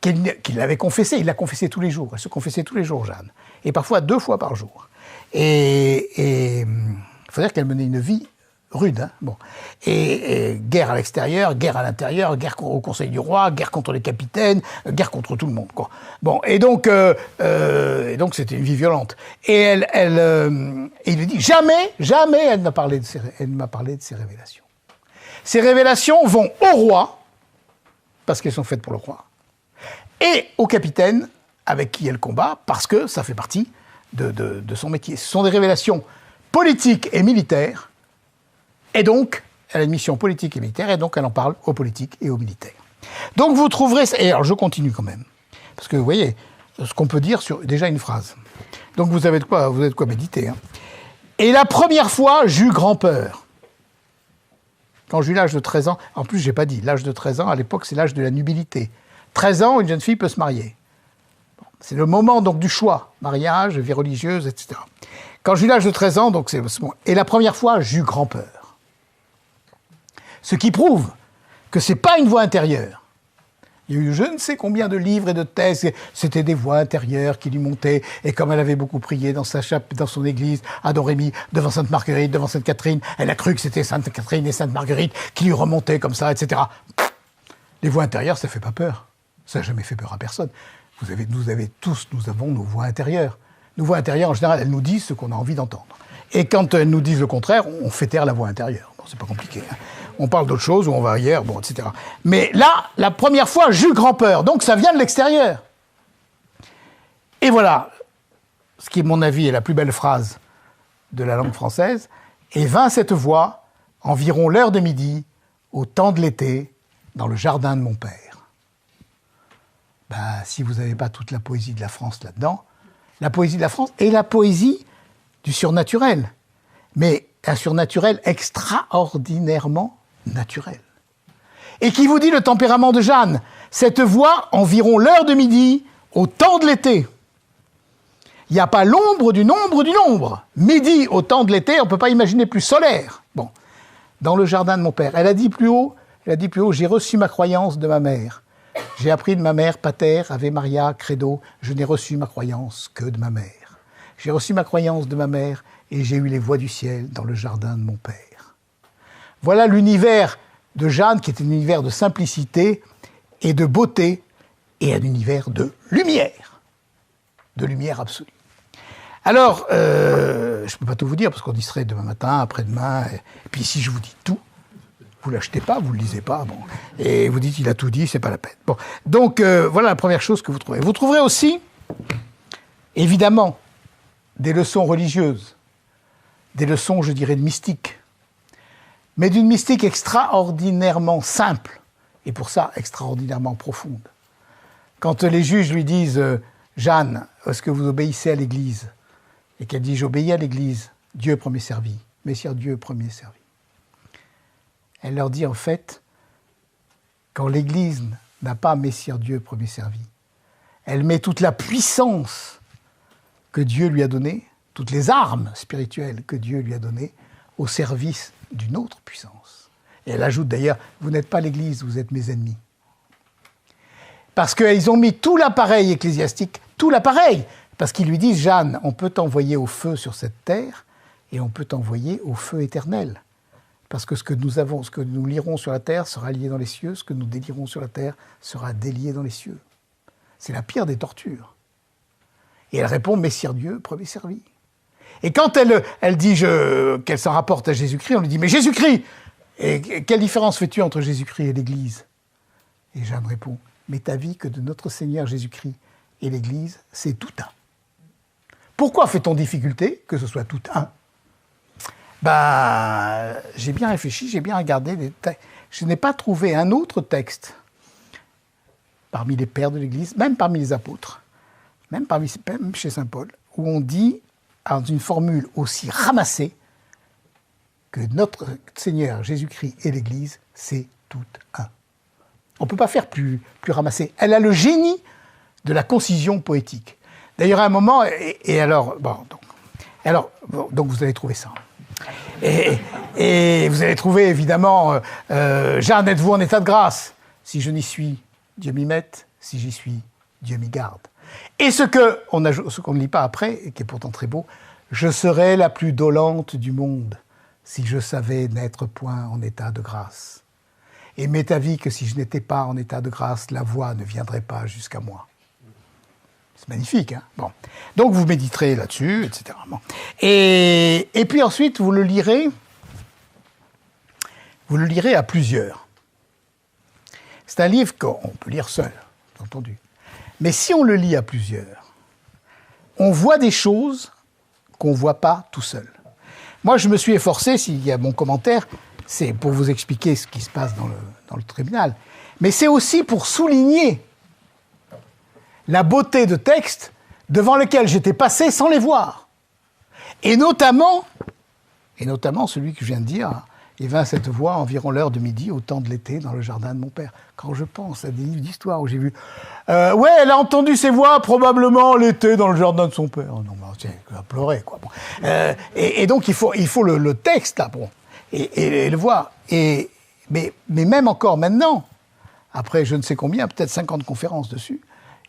qu'il l'avait confessé. Il l'a confessé tous les jours. Elle se confessait tous les jours, Jeanne. Et parfois 2 fois par jour. Et il faut dire qu'elle menait une vie rude. Hein, bon. Et guerre à l'extérieur, guerre à l'intérieur, guerre au Conseil du Roi, guerre contre les capitaines, guerre contre tout le monde. Quoi. Bon, et donc c'était une vie violente. Et il lui dit jamais elle ne m'a parlé de ses révélations. Ces révélations vont au roi, parce qu'elles sont faites pour le roi, et au capitaine avec qui elle combat, parce que ça fait partie de son métier. Ce sont des révélations politiques et militaires, et donc elle a une mission politique et militaire, et donc elle en parle aux politiques et aux militaires. Donc vous trouverez... Et alors je continue quand même, parce que vous voyez, ce qu'on peut dire sur déjà une phrase. Donc vous avez de quoi méditer. Hein. Et la première fois, j'eus grand peur. Quand j'eus l'âge de 13 ans, en plus, j'ai pas dit, l'âge de 13 ans, à l'époque, c'est l'âge de la nubilité. 13 ans, une jeune fille peut se marier. Bon, c'est le moment, donc, du choix. Mariage, vie religieuse, etc. Quand j'eus l'âge de 13 ans, donc, c'est bon. Et la première fois, j'eus grand peur. Ce qui prouve que c'est pas une voix intérieure. Il y a eu je ne sais combien de livres et de thèses, c'était des voix intérieures qui lui montaient, et comme elle avait beaucoup prié dans son église, à Domrémy, devant Sainte Marguerite, devant Sainte Catherine, elle a cru que c'était Sainte Catherine et Sainte Marguerite qui lui remontaient comme ça, etc. Les voix intérieures, ça fait pas peur. Ça n'a jamais fait peur à personne. Nous avons nos voix intérieures. Nos voix intérieures, en général, elles nous disent ce qu'on a envie d'entendre. Et quand elles nous disent le contraire, on fait taire la voix intérieure. Bon, c'est pas compliqué. Hein. On parle d'autre chose, ou on va ailleurs, bon, etc. Mais là, la première fois, j'eus grand peur. Donc ça vient de l'extérieur. Et voilà, ce qui, à mon avis, est la plus belle phrase de la langue française. Et vint cette voix, environ l'heure de midi, au temps de l'été, dans le jardin de mon père. Ben, si vous n'avez pas toute la poésie de la France là-dedans, la poésie de la France et la poésie du surnaturel. Mais un surnaturel extraordinairement naturel. Et qui vous dit le tempérament de Jeanne. Cette voix, environ l'heure de midi, au temps de l'été. Il n'y a pas l'ombre du nombre du nombre. Midi, au temps de l'été, on ne peut pas imaginer plus solaire. Bon, dans le jardin de mon père. Elle a dit plus haut, j'ai reçu ma croyance de ma mère. J'ai appris de ma mère, pater, Ave Maria, credo, je n'ai reçu ma croyance que de ma mère. J'ai reçu ma croyance de ma mère et j'ai eu les voix du ciel dans le jardin de mon père. Voilà l'univers de Jeanne, qui est un univers de simplicité et de beauté, et un univers de lumière absolue. Alors, je ne peux pas tout vous dire, parce qu'on y serait demain matin, après-demain, et puis si je vous dis tout, vous ne l'achetez pas, vous ne le lisez pas, bon, et vous dites il a tout dit, c'est pas la peine. Bon, donc voilà la première chose que vous trouverez. Vous trouverez aussi, évidemment, des leçons religieuses, des leçons, je dirais, de mystique, mais d'une mystique extraordinairement simple, et pour ça extraordinairement profonde. Quand les juges lui disent « Jeanne, est-ce que vous obéissez à l'Église ?» et qu'elle dit « J'obéis à l'Église, Dieu premier servi, Messire Dieu premier servi ». Elle leur dit en fait, quand l'Église n'a pas Messire Dieu premier servi, elle met toute la puissance que Dieu lui a donnée, toutes les armes spirituelles que Dieu lui a données, au service d'une autre puissance. Et elle ajoute d'ailleurs, vous n'êtes pas l'Église, vous êtes mes ennemis. Parce qu'ils ont mis tout l'appareil ecclésiastique, tout l'appareil, parce qu'ils lui disent, Jeanne, on peut t'envoyer au feu sur cette terre, et on peut t'envoyer au feu éternel. Parce que ce que nous lirons sur la terre sera lié dans les cieux, ce que nous délirons sur la terre sera délié dans les cieux. C'est la pire des tortures. Et elle répond, Messire Dieu, premier servi. Et quand elle dit qu'elle s'en rapporte à Jésus-Christ, on lui dit, mais Jésus-Christ, et quelle différence fais-tu entre Jésus-Christ et l'Église? Et Jeanne répond, mais ta vie que de notre Seigneur Jésus-Christ et l'Église, c'est tout un. Pourquoi fait-on difficulté que ce soit tout un? J'ai bien réfléchi, j'ai bien regardé les textes. Je n'ai pas trouvé un autre texte parmi les pères de l'Église, même parmi les apôtres, même chez saint Paul, où on dit, dans une formule aussi ramassée, que notre Seigneur Jésus-Christ et l'Église, c'est tout un. On ne peut pas faire plus ramassé. Elle a le génie de la concision poétique. D'ailleurs, à un moment, et alors, donc vous allez trouver ça. Et vous allez trouver, évidemment, Jeanne, êtes-vous en état de grâce? Si je n'y suis, Dieu m'y mette. Si j'y suis, Dieu m'y garde. Et ce qu'on ne lit pas après, et qui est pourtant très beau, je serais la plus dolente du monde si je savais n'être point en état de grâce. Et m'est avis que si je n'étais pas en état de grâce, la voix ne viendrait pas jusqu'à moi. C'est magnifique, hein? Bon. Donc vous méditerez là-dessus, etc. Bon. Et puis ensuite, vous le lirez à plusieurs. C'est un livre qu'on peut lire seul, bien entendu. Mais si on le lit à plusieurs, on voit des choses qu'on ne voit pas tout seul. Moi, je me suis efforcé, s'il y a mon commentaire, c'est pour vous expliquer ce qui se passe dans le tribunal. Mais c'est aussi pour souligner la beauté de textes devant lesquels j'étais passé sans les voir. Et notamment celui que je viens de dire, il vint à cette voix environ l'heure de midi, au temps de l'été, dans le jardin de mon père. Quand je pense à des livres d'histoire où j'ai vu ouais, elle a entendu ces voix probablement l'été dans le jardin de son père. Non, tiens, elle va pleurer, quoi. Bon. Et donc il faut le texte, là, bon, et le voir. Mais même encore maintenant, après je ne sais combien, peut-être 50 conférences dessus,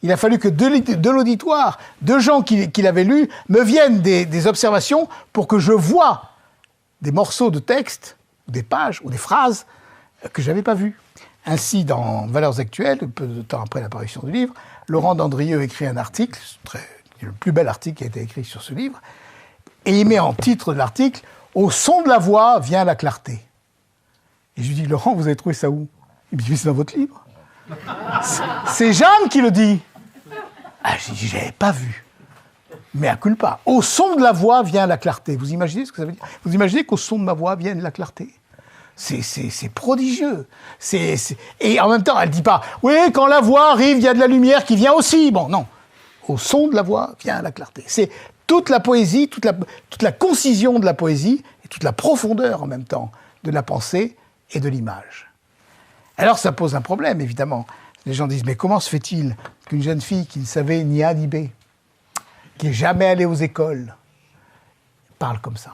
il a fallu que de l'auditoire, de gens qui l'avaient lu, me viennent des observations pour que je voie des morceaux de texte, ou des pages, ou des phrases que je n'avais pas vues. Ainsi, dans Valeurs actuelles, peu de temps après l'apparition du livre, Laurent Dandrieux écrit un article, le plus bel article qui a été écrit sur ce livre, et il met en titre de l'article « Au son de la voix vient la clarté ». Et je lui dis « Laurent, vous avez trouvé ça où ?» Il me dit « C'est dans votre livre. » C'est Jeanne qui le dit. Ah, j'ai dit « Je n'avais pas vu. » Mais à culpa. Au son de la voix vient la clarté. Vous imaginez ce que ça veut dire? Vous imaginez qu'au son de ma voix vienne la clarté? C'est prodigieux. Et en même temps, elle ne dit pas « Oui, quand la voix arrive, il y a de la lumière qui vient aussi. » Bon, non. Au son de la voix vient la clarté. C'est toute la poésie, toute la concision de la poésie et toute la profondeur en même temps de la pensée et de l'image. Alors ça pose un problème, évidemment. Les gens disent « Mais comment se fait-il qu'une jeune fille qui ne savait ni A ni B, qui n'est jamais allée aux écoles, parle comme ça ?»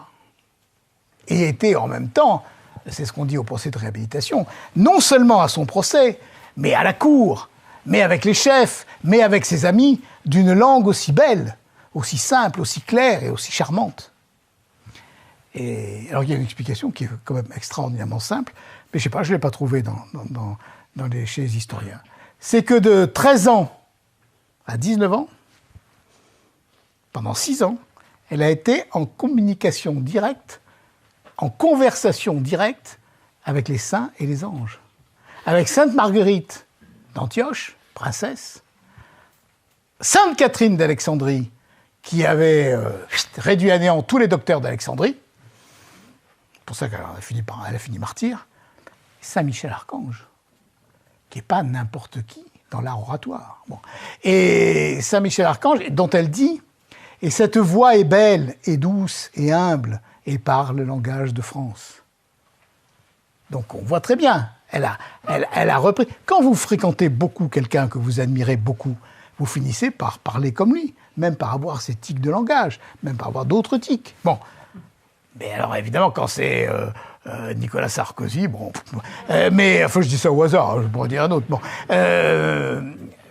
Et était en même temps, c'est ce qu'on dit au procès de réhabilitation, non seulement à son procès, mais à la cour, mais avec les chefs, mais avec ses amis, d'une langue aussi belle, aussi simple, aussi claire et aussi charmante. Et alors il y a une explication qui est quand même extraordinairement simple, mais je sais pas, je ne l'ai pas trouvée chez les historiens. C'est que de 13 ans à 19 ans, pendant 6 ans, elle a été en communication directe, en conversation directe avec les saints et les anges. Avec Sainte Marguerite d'Antioche, princesse, Sainte Catherine d'Alexandrie, qui avait réduit à néant tous les docteurs d'Alexandrie, c'est pour ça qu'elle a fini martyr, Saint Michel Archange, qui n'est pas n'importe qui dans l'art oratoire. Bon. Et Saint Michel Archange, dont elle dit « Et cette voix est belle, et douce, et humble, et parle le langage de France. » Donc on voit très bien, elle a repris. Quand vous fréquentez beaucoup quelqu'un que vous admirez beaucoup, vous finissez par parler comme lui, même par avoir ses tics de langage, même par avoir d'autres tics. Bon. Mais alors évidemment, quand c'est Nicolas Sarkozy, bon... mais, enfin, je dis ça au hasard, je pourrais dire un autre. Bon.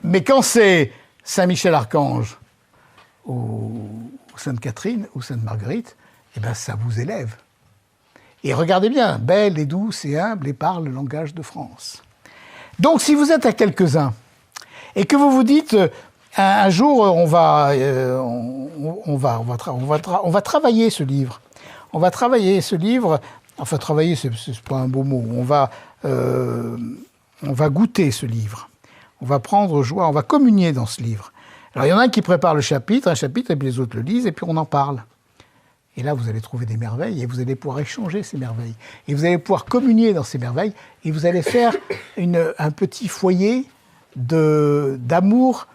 Mais quand c'est Saint-Michel Archange ou Sainte Catherine ou Sainte Marguerite, eh ben ça vous élève. Et regardez bien, belle et douce et humble et parle le langage de France. Donc si vous êtes à quelques-uns et que vous vous dites un jour on va travailler ce livre. On va travailler ce livre, enfin travailler c'est pas un beau mot, on va goûter ce livre. On va prendre joie, on va communier dans ce livre. Alors il y en a un qui prépare un chapitre, et puis les autres le lisent, et puis on en parle. Et là, vous allez trouver des merveilles, et vous allez pouvoir échanger ces merveilles. Et vous allez pouvoir communier dans ces merveilles, et vous allez faire un petit foyer d'amour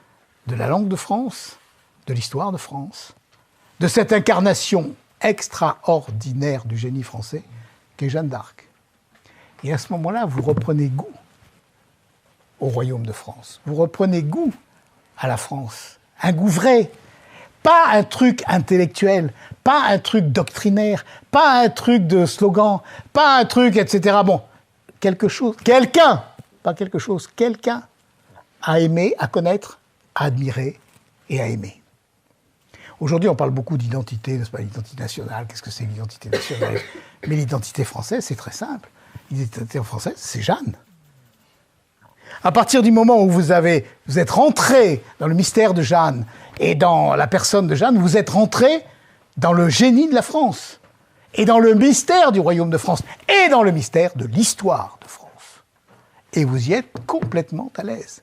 de la langue de France, de l'histoire de France, de cette incarnation extraordinaire du génie français qu'est Jeanne d'Arc. Et à ce moment-là, vous reprenez goût au royaume de France. Vous reprenez goût à la France. Un goût vrai. Pas un truc intellectuel, pas un truc doctrinaire, pas un truc de slogan, pas un truc, etc. Bon, quelque chose, quelqu'un, pas quelque chose, quelqu'un à aimer, à connaître, à admirer et à aimer. Aujourd'hui, on parle beaucoup d'identité, n'est-ce pas, l'identité nationale, qu'est-ce que c'est l'identité nationale? Mais l'identité française, c'est très simple. L'identité française, c'est Jeanne. À partir du moment où vous êtes rentré dans le mystère de Jeanne et dans la personne de Jeanne, vous êtes rentré dans le génie de la France, et dans le mystère du royaume de France, et dans le mystère de l'histoire de France. Et vous y êtes complètement à l'aise.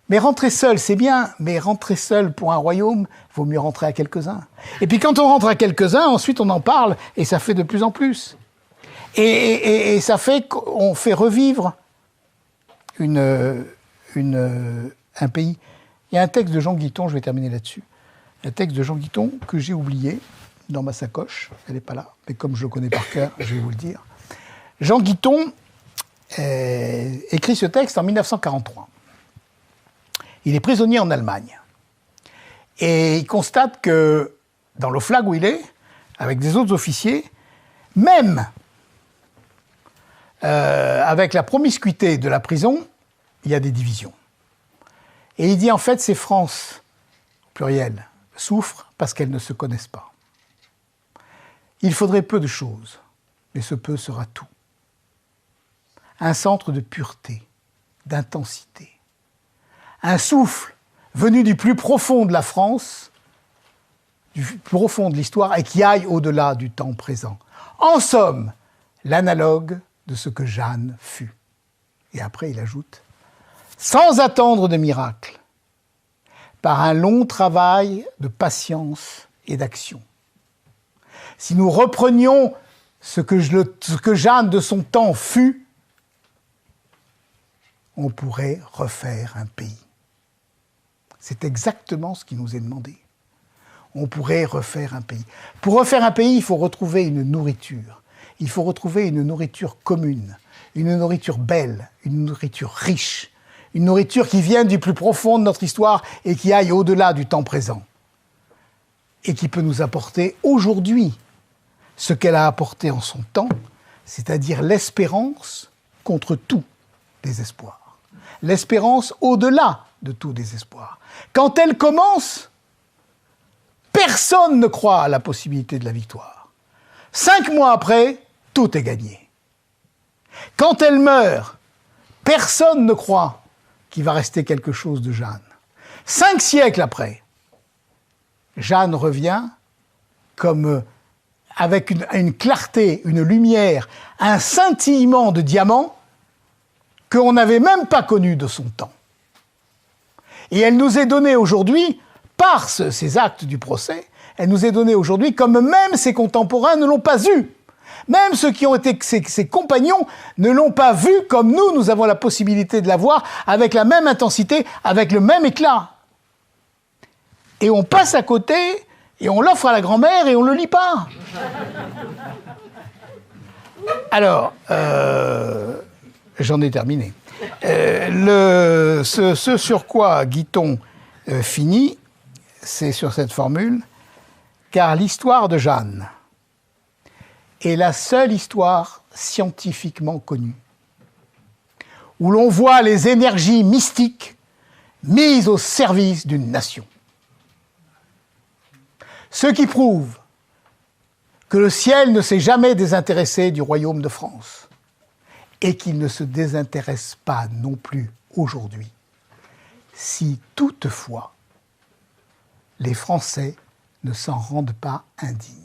Mais rentrer seul, c'est bien, mais rentrer seul pour un royaume, il vaut mieux rentrer à quelques-uns. Et puis quand on rentre à quelques-uns, ensuite on en parle, et ça fait de plus en plus. Et ça fait qu'on fait revivre un pays. Il y a un texte de Jean Guiton, je vais terminer là-dessus, un texte de Jean Guiton que j'ai oublié dans ma sacoche, elle n'est pas là, mais comme je le connais par cœur, je vais vous le dire. Jean Guiton écrit ce texte en 1943. Il est prisonnier en Allemagne. Et il constate que dans l'Oflag où il est, avec des autres officiers, même avec la promiscuité de la prison, il y a des divisions. Et il dit en fait, ces France, au pluriel, souffrent parce qu'elles ne se connaissent pas. Il faudrait peu de choses, mais ce peu sera tout. Un centre de pureté, d'intensité. Un souffle venu du plus profond de la France, du plus profond de l'histoire, et qui aille au-delà du temps présent. En somme, l'analogue de ce que Jeanne fut. Et après, il ajoute, sans attendre de miracle, par un long travail de patience et d'action. Si nous reprenions ce que Jeanne de son temps fut, on pourrait refaire un pays. C'est exactement ce qui nous est demandé. On pourrait refaire un pays. Pour refaire un pays, il faut retrouver une nourriture. Il faut retrouver une nourriture commune, une nourriture belle, une nourriture riche, une nourriture qui vienne du plus profond de notre histoire et qui aille au-delà du temps présent. Et qui peut nous apporter aujourd'hui ce qu'elle a apporté en son temps, c'est-à-dire l'espérance contre tout désespoir. L'espérance au-delà de tout désespoir. Quand elle commence, personne ne croit à la possibilité de la victoire. 5 mois après, tout est gagné. Quand elle meurt, personne ne croit qu'il va rester quelque chose de Jeanne. 5 siècles après, Jeanne revient comme avec une clarté, une lumière, un scintillement de diamant qu'on n'avait même pas connu de son temps. Et elle nous est donnée aujourd'hui, par ces actes du procès, elle nous est donnée aujourd'hui comme même ses contemporains ne l'ont pas eue. Même ceux qui ont été ses compagnons ne l'ont pas vue comme nous avons la possibilité de la voir avec la même intensité, avec le même éclat. Et on passe à côté, et on l'offre à la grand-mère et on ne le lit pas. Alors, j'en ai terminé. Ce sur quoi Guiton finit, c'est sur cette formule, car l'histoire de Jeanne est la seule histoire scientifiquement connue, où l'on voit les énergies mystiques mises au service d'une nation. Ce qui prouve que le ciel ne s'est jamais désintéressé du royaume de France et qu'il ne se désintéresse pas non plus aujourd'hui, si toutefois les Français ne s'en rendent pas indignes.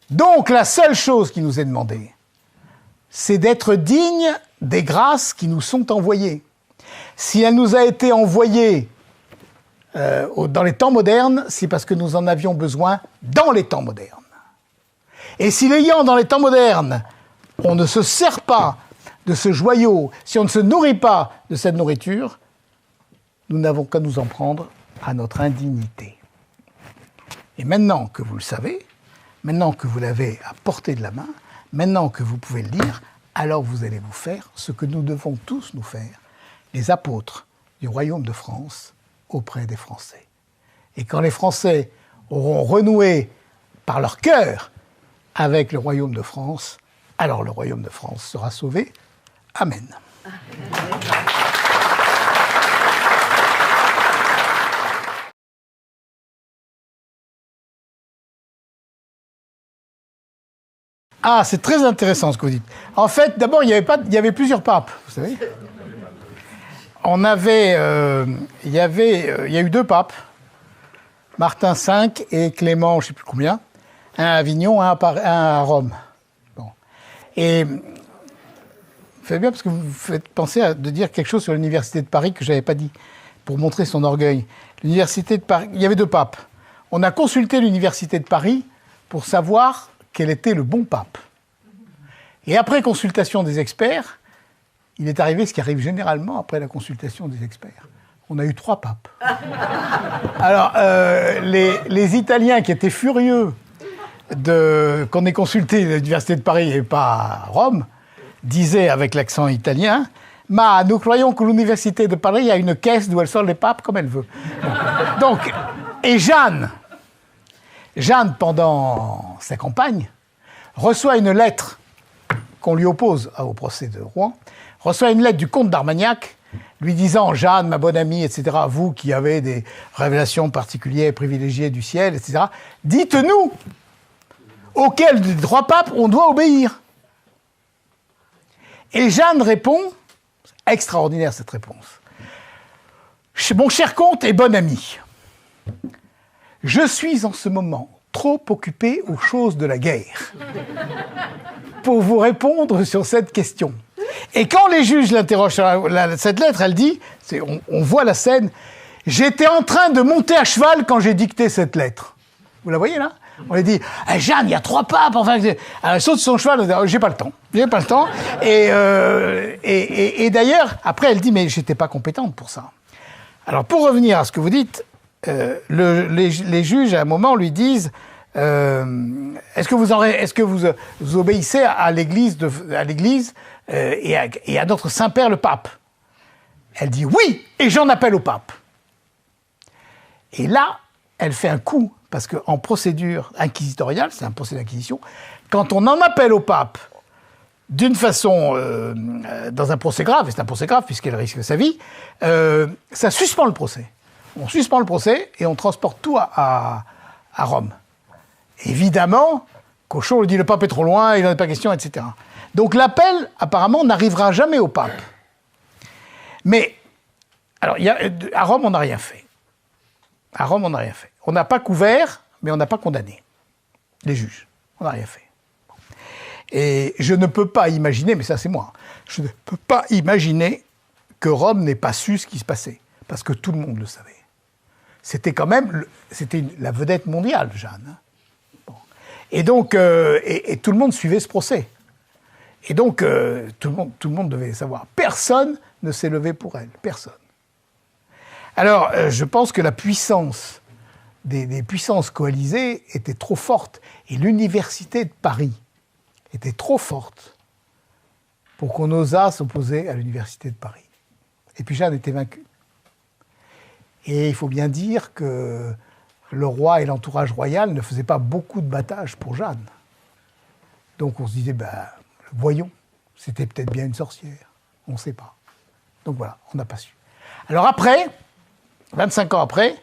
Donc la seule chose qui nous est demandée, c'est d'être dignes des grâces qui nous sont envoyées. Si elle nous a été envoyée dans les temps modernes, c'est parce que nous en avions besoin dans les temps modernes. Et si l'ayant dans les temps modernes, on ne se sert pas de ce joyau, si on ne se nourrit pas de cette nourriture, nous n'avons qu'à nous en prendre à notre indignité. Et maintenant que vous le savez, maintenant que vous l'avez à portée de la main, maintenant que vous pouvez le lire, alors vous allez vous faire ce que nous devons tous nous faire, les apôtres du royaume de France auprès des Français. Et quand les Français auront renoué par leur cœur avec le royaume de France, alors le royaume de France sera sauvé. Amen. Ah, c'est très intéressant ce que vous dites. En fait, d'abord, il y avait plusieurs papes, vous savez. Il y a eu 2 papes, Martin V et Clément, je ne sais plus combien, un à Avignon, un à Rome. Bon. Et vous faites bien parce que vous faites penser de dire quelque chose sur l'université de Paris que je n'avais pas dit, pour montrer son orgueil. L'université de Paris, il y avait 2 papes. On a consulté l'université de Paris pour savoir quel était le bon pape. Et après consultation des experts, il est arrivé ce qui arrive généralement après la consultation des experts. On a eu 3 papes. Alors, les Italiens qui étaient furieux qu'on ait consulté l'université de Paris et pas Rome, disaient avec l'accent italien « Ma, nous croyons que l'université de Paris a une caisse d'où elle sort les papes comme elle veut. » Donc, et Jeanne, pendant sa campagne, reçoit une lettre qu'on lui oppose au procès de Rouen, reçoit une lettre du comte d'Armagnac lui disant « Jeanne, ma bonne amie, etc., vous qui avez des révélations particulières, privilégiées du ciel, etc., dites-nous auquel des 3 papes on doit obéir. » Et Jeanne répond, extraordinaire cette réponse, « Mon cher comte et bon ami, je suis en ce moment trop occupé aux choses de la guerre pour vous répondre sur cette question. » Et quand les juges l'interrogent sur cette lettre, elle dit, on voit la scène, « J'étais en train de monter à cheval quand j'ai dicté cette lettre. » Vous la voyez là ? On lui dit, hey, « Jeanne, il y a 3 papes. » Enfin, elle saute sur son cheval, elle dit, « J'ai pas le temps. » Et d'ailleurs, après, elle dit, « Mais j'étais pas compétente pour ça. » Alors, pour revenir à ce que vous dites, les juges, à un moment, lui disent est-ce que vous obéissez à l'Église et à notre Saint-Père le Pape? Elle dit oui, et j'en appelle au Pape. Et là, elle fait un coup, parce qu'en procédure inquisitoriale, c'est un procès d'inquisition, quand on en appelle au Pape d'une façon, dans un procès grave, et c'est un procès grave puisqu'elle risque sa vie, ça suspend le procès. On suspend le procès et on transporte tout à Rome. Évidemment, Cauchon lui dit « le pape est trop loin, il n'en est pas question, etc. » Donc l'appel, apparemment, n'arrivera jamais au pape. Mais, alors, à Rome, on n'a rien fait. À Rome, on n'a rien fait. On n'a pas couvert, mais on n'a pas condamné les juges. On n'a rien fait. Et je ne peux pas imaginer, mais ça c'est moi, je ne peux pas imaginer que Rome n'ait pas su ce qui se passait, parce que tout le monde le savait. C'était quand même, la vedette mondiale, Jeanne. Bon. Et donc, et tout le monde suivait ce procès. Et donc, tout le monde devait savoir. Personne ne s'est levé pour elle, personne. Alors, je pense que la puissance des puissances coalisées était trop forte, et l'université de Paris était trop forte pour qu'on osât s'opposer à l'université de Paris. Et puis Jeanne était vaincue. Et il faut bien dire que le roi et l'entourage royal ne faisaient pas beaucoup de battage pour Jeanne. Donc on se disait, voyons, c'était peut-être bien une sorcière. On ne sait pas. Donc voilà, on n'a pas su. Alors après, 25 ans après,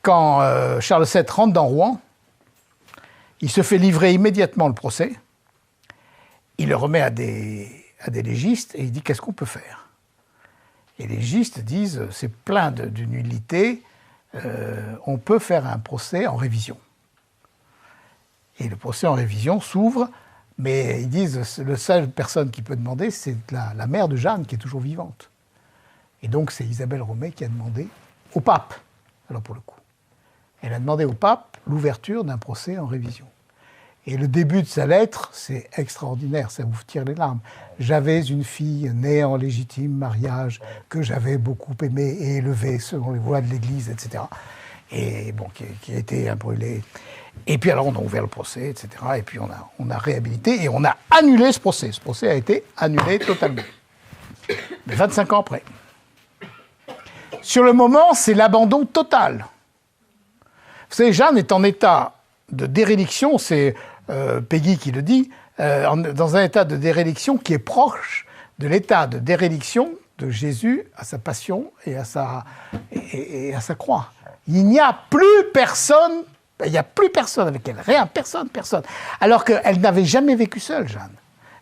quand Charles VII rentre dans Rouen, il se fait livrer immédiatement le procès. Il le remet à des légistes et il dit « qu'est-ce qu'on peut faire ?» Et les légistes disent « c'est plein de nullités, on peut faire un procès en révision. » Et le procès en révision s'ouvre, mais ils disent « la seule personne qui peut demander, c'est la mère de Jeanne qui est toujours vivante. » Et donc c'est Isabelle Romée qui a demandé au pape, alors pour le coup. Elle a demandé au pape l'ouverture d'un procès en révision. Et le début de sa lettre, c'est extraordinaire, ça vous tire les larmes. « J'avais une fille née en légitime mariage, que j'avais beaucoup aimée et élevée selon les voies de l'Église, etc. » Et bon, qui a été brûlée. Et puis alors on a ouvert le procès, etc. Et puis on a réhabilité et on a annulé ce procès. Ce procès a été annulé totalement. Mais 25 ans après. Sur le moment, c'est l'abandon total. Vous savez, Jeanne est en état de déréliction, c'est Peggy qui le dit, dans un état de déréliction qui est proche de l'état de déréliction de Jésus à sa passion et à sa croix. Il n'y a plus personne, avec elle, rien, personne. Alors qu'elle n'avait jamais vécu seule, Jeanne.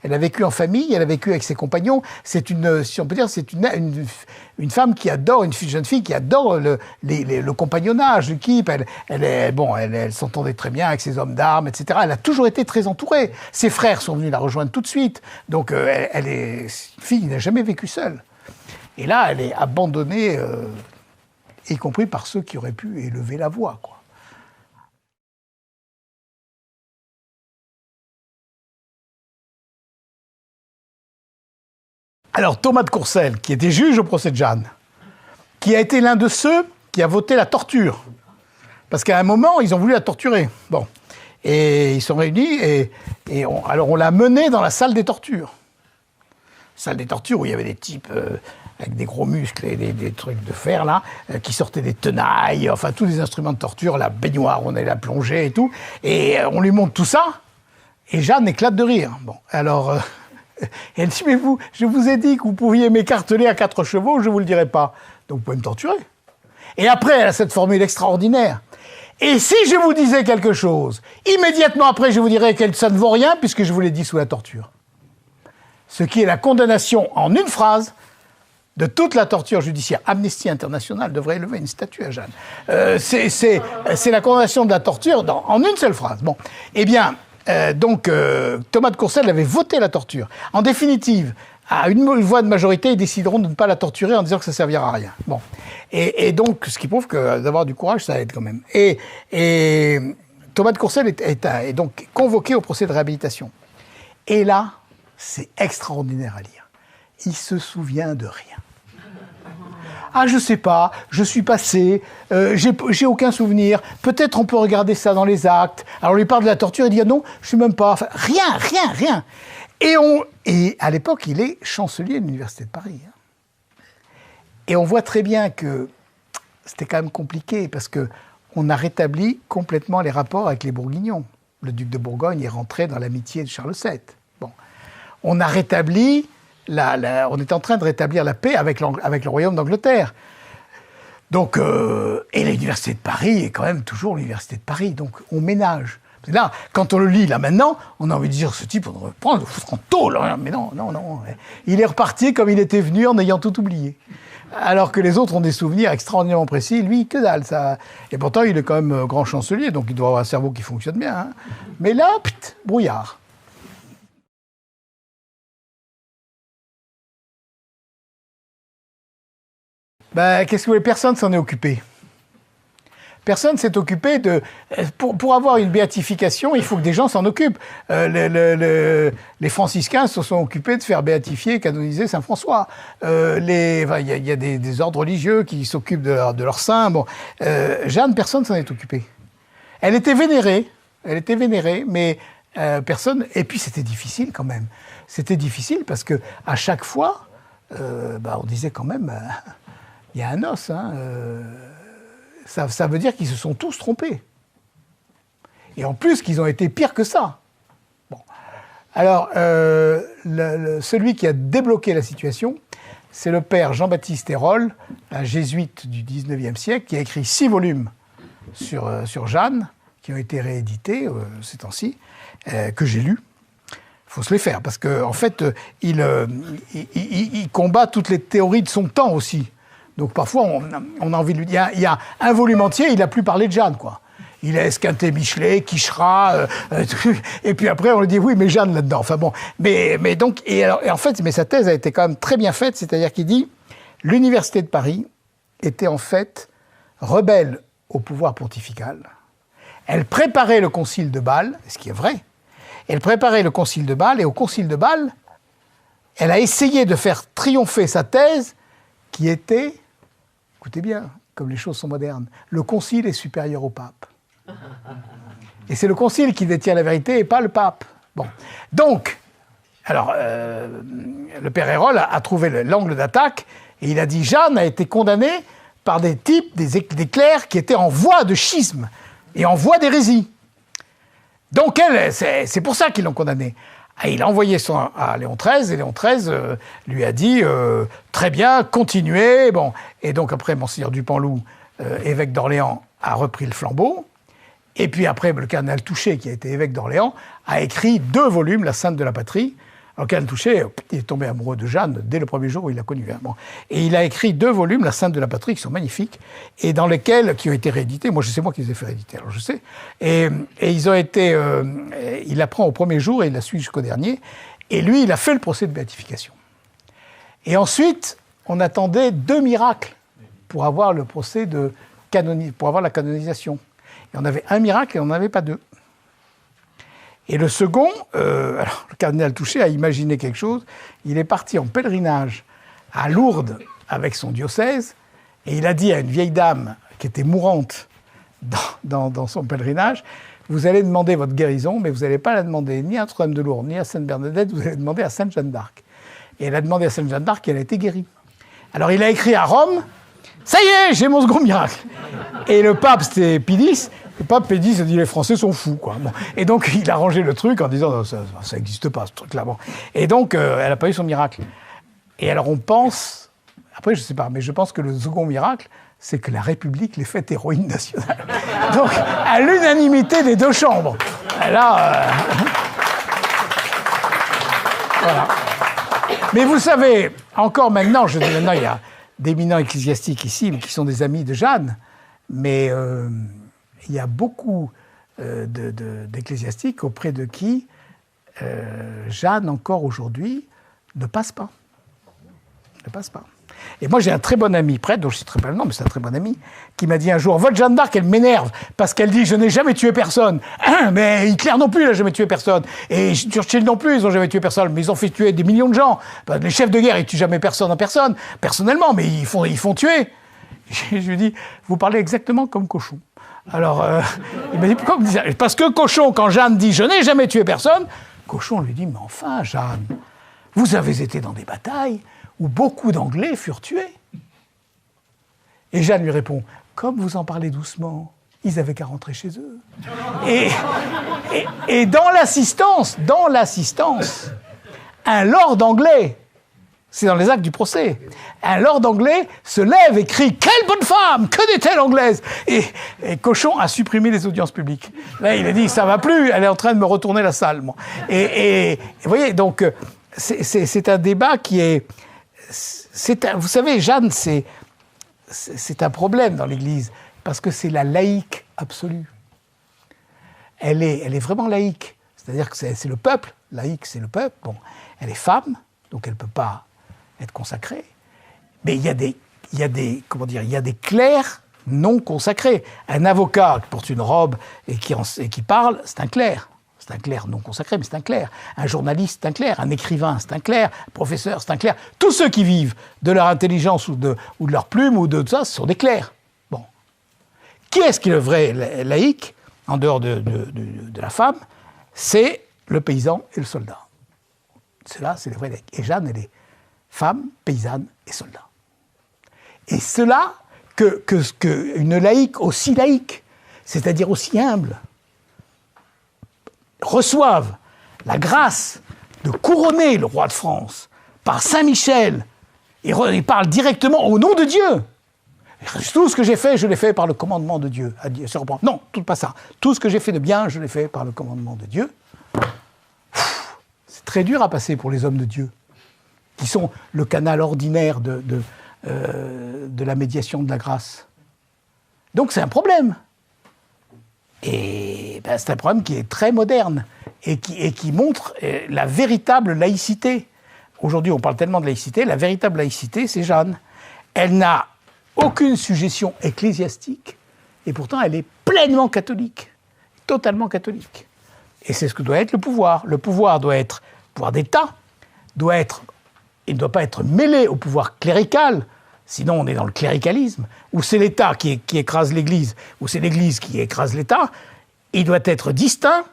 Elle a vécu en famille, elle a vécu avec ses compagnons. C'est si on peut dire, c'est une femme qui adore, une jeune fille qui adore le compagnonnage, l'équipe. Elle s'entendait très bien avec ses hommes d'armes, etc. Elle a toujours été très entourée. Ses frères sont venus la rejoindre tout de suite. Donc, elle est une fille qui n'a jamais vécu seule. Et là, elle est abandonnée, y compris par ceux qui auraient pu élever la voix, quoi. Alors, Thomas de Courcelles, qui était juge au procès de Jeanne, qui a été l'un de ceux qui a voté la torture. Parce qu'à un moment, ils ont voulu la torturer. Bon. Et ils sont réunis, alors on l'a menée dans la salle des tortures. Salle des tortures où il y avait des types avec des gros muscles et des trucs de fer, là, qui sortaient des tenailles, enfin, tous les instruments de torture, la baignoire, on allait la plonger et tout. Et on lui montre tout ça, et Jeanne éclate de rire. Bon, alors... elle dit, mais je vous ai dit que vous pouviez m'écarteler à 4 chevaux, je ne vous le dirai pas. Donc vous pouvez me torturer. Et après, elle a cette formule extraordinaire. Et si je vous disais quelque chose, immédiatement après, je vous dirais que ça ne vaut rien, puisque je vous l'ai dit sous la torture. Ce qui est la condamnation en une phrase de toute la torture judiciaire. Amnesty International devrait élever une statue à Jeanne. C'est la condamnation de la torture en une seule phrase. Bon, eh bien... Thomas de Courcelles avait voté la torture. En définitive, à une voix de majorité, ils décideront de ne pas la torturer en disant que ça ne servira à rien. Bon. Et donc, ce qui prouve que d'avoir du courage, ça aide quand même. Et Thomas de Courcelles est donc convoqué au procès de réhabilitation. Et là, c'est extraordinaire à lire. Il se souvient de rien. Ah, je sais pas, je suis passé, j'ai aucun souvenir, peut-être on peut regarder ça dans les actes. Alors on lui parle de la torture, il dit ah non, je suis même pas, enfin, rien. Et à l'époque, il est chancelier de l'Université de Paris. Et on voit très bien que c'était quand même compliqué, parce qu'on a rétabli complètement les rapports avec les Bourguignons. Le duc de Bourgogne est rentré dans l'amitié de Charles VII. Bon. On a rétabli... on est en train de rétablir la paix avec le royaume d'Angleterre. Donc, et l'université de Paris est quand même toujours l'université de Paris. Donc, on ménage. Là, quand on le lit, là, maintenant, on a envie de dire, ce type, on devrait prendre, le foutre en tôle. Mais non. Il est reparti comme il était venu en ayant tout oublié. Alors que les autres ont des souvenirs extraordinairement précis. Lui, que dalle, ça. Et pourtant, il est quand même grand chancelier, donc il doit avoir un cerveau qui fonctionne bien. Hein. Mais là, brouillard. Ben, qu'est-ce que vous voulez, personne s'en est occupé. Personne s'est occupé de... Pour avoir une béatification, il faut que des gens s'en occupent. Les franciscains se sont occupés de faire béatifier et canoniser Saint François. Il y a des ordres religieux qui s'occupent de leurs saints. Bon, Jeanne, personne s'en est occupé. Elle était vénérée, mais personne... Et puis c'était difficile quand même. C'était difficile parce que à chaque fois, on disait quand même... il y a un os, hein. Ça veut dire qu'ils se sont tous trompés. Et en plus, qu'ils ont été pires que ça. Bon. Alors, celui qui a débloqué la situation, c'est le père Jean-Baptiste Hérol, un jésuite du XIXe siècle, qui a écrit 6 volumes sur Jeanne, qui ont été réédités ces temps-ci, que j'ai lus. Il faut se les faire, parce qu'en fait, il combat toutes les théories de son temps aussi. Donc parfois, on a envie de lui dire, il y a un volume entier, il n'a plus parlé de Jeanne, quoi. Il a esquinté Michelet, Quichera, et puis après on lui dit oui, mais Jeanne là-dedans. Enfin bon, mais donc en fait, sa thèse a été quand même très bien faite, c'est-à-dire qu'il dit l'université de Paris était en fait rebelle au pouvoir pontifical. Elle préparait le concile de Bâle, ce qui est vrai. Elle préparait le concile de Bâle, et au concile de Bâle, elle a essayé de faire triompher sa thèse, qui était, écoutez bien, comme les choses sont modernes, le concile est supérieur au pape. Et c'est le concile qui détient la vérité et pas le pape. Bon. Donc, alors, le père Hérol a trouvé l'angle d'attaque et il a dit Jeanne a été condamnée par des types, des clercs qui étaient en voie de schisme et en voie d'hérésie. Donc c'est pour ça qu'ils l'ont condamné. Et il a envoyé à Léon XIII, et Léon XIII lui a dit très bien, continuez. Bon. Et donc après, Monseigneur Dupanloup, évêque d'Orléans, a repris le flambeau. Et puis après, le cardinal Touchet, qui a été évêque d'Orléans, a écrit 2 volumes, La Sainte de la Patrie. Alors, le cardinal Touchet, il est tombé amoureux de Jeanne dès le premier jour où il l'a connue. Hein. Bon. Et il a écrit 2 volumes, La Sainte de la Patrie, qui sont magnifiques, et dans lesquels, qui ont été réédités. Moi, c'est moi qui les ai fait rééditer, alors je sais. Et ils ont été... il l'apprend au premier jour et il la suit jusqu'au dernier. Et lui, il a fait le procès de béatification. Et ensuite, on attendait 2 miracles pour avoir le procès pour avoir la canonisation. Et on avait un miracle et on n'en avait pas 2. Et le second, alors, le cardinal Touchet a imaginé quelque chose. Il est parti en pèlerinage à Lourdes avec son diocèse et il a dit à une vieille dame qui était mourante dans son pèlerinage, vous allez demander votre guérison, mais vous n'allez pas la demander ni à Notre-Dame de Lourdes, ni à Sainte Bernadette, vous allez demander à Sainte Jeanne d'Arc. Et elle a demandé à Sainte Jeanne d'Arc et elle a été guérie. Alors il a écrit à Rome, ça y est, j'ai mon second miracle. Et le pape, c'était Pie X. Le pape Pie X a dit les Français sont fous, quoi. Bon. Et donc il a rangé le truc en disant non, ça n'existe pas ce truc-là. Bon. Et donc elle n'a pas eu son miracle. Et alors on pense, après je ne sais pas, mais je pense que le second miracle, c'est que la République l'ait faite héroïne nationale. Donc à l'unanimité des 2 chambres. Là, voilà. Mais vous savez, encore maintenant, je dis maintenant, il y a d'éminents ecclésiastiques ici qui sont des amis de Jeanne, mais il y a beaucoup d'ecclésiastiques auprès de qui Jeanne, encore aujourd'hui, ne passe pas. Ne passe pas. Et moi, j'ai un très bon ami prêtre, dont je ne citerai pas le nom, mais c'est un très bon ami, qui m'a dit un jour, votre Jeanne d'Arc, elle m'énerve, parce qu'elle dit, je n'ai jamais tué personne. Mais Hitler non plus, il n'a jamais tué personne. Et Churchill non plus, ils n'ont jamais tué personne. Mais ils ont fait tuer des millions de gens. Les chefs de guerre, ils ne tuent jamais personne en personne, personnellement, mais ils font tuer. Je lui dis, vous parlez exactement comme Cochon. Alors, il m'a dit, pourquoi vous dites ça? Parce que Cochon, quand Jeanne dit, je n'ai jamais tué personne, Cochon lui dit, mais enfin, Jeanne, vous avez été dans des batailles où beaucoup d'Anglais furent tués. Et Jeanne lui répond, comme vous en parlez doucement, ils avaient qu'à rentrer chez eux. Et dans l'assistance, un lord anglais, c'est dans les actes du procès, un lord anglais se lève et crie « Quelle bonne femme! Que n'est-elle anglaise ?» Et Cochon a supprimé les audiences publiques. Là, il a dit « Ça va plus, elle est en train de me retourner la salle. » Et vous voyez, donc, c'est un débat qui est... vous savez, Jeanne, c'est un problème dans l'Église, parce que c'est la laïque absolue. Elle est vraiment laïque. C'est-à-dire que c'est le peuple. Laïque, c'est le peuple. Bon, elle est femme, donc elle ne peut pas être consacrée. Mais il y a des clercs non consacrés. Un avocat qui porte une robe et qui parle, c'est un clerc. C'est un clerc non consacré, mais c'est un clerc. Un journaliste, c'est un clerc. Un écrivain, c'est un clerc. Un professeur, c'est un clerc. Tous ceux qui vivent de leur intelligence ou de leur plume ou de tout ça, ce sont des clercs. Bon. Qui est-ce qui est le vrai laïc, en dehors de la femme? C'est le paysan et le soldat. Ceux-là, c'est les vrais laïcs. Et Jeanne, elle est femme, paysanne et soldat. Et cela, qu'une laïque aussi laïque, c'est-à-dire aussi humble, reçoivent la grâce de couronner le roi de France par Saint-Michel et parle directement au nom de Dieu. Tout ce que j'ai fait, je l'ai fait par le commandement de Dieu. Non, tout pas ça. Tout ce que j'ai fait de bien, je l'ai fait par le commandement de Dieu. C'est très dur à passer pour les hommes de Dieu, qui sont le canal ordinaire de la médiation de la grâce. Donc c'est un problème. Et c'est un problème qui est très moderne et qui montre la véritable laïcité. Aujourd'hui, on parle tellement de laïcité. La véritable laïcité, c'est Jeanne. Elle n'a aucune sujétion ecclésiastique et pourtant, elle est pleinement catholique, totalement catholique. Et c'est ce que doit être le pouvoir. Le pouvoir doit être le pouvoir d'État, il ne doit pas être mêlé au pouvoir clérical. Sinon, on est dans le cléricalisme, où c'est l'État qui écrase l'Église, ou c'est l'Église qui écrase l'État. Il doit être distinct,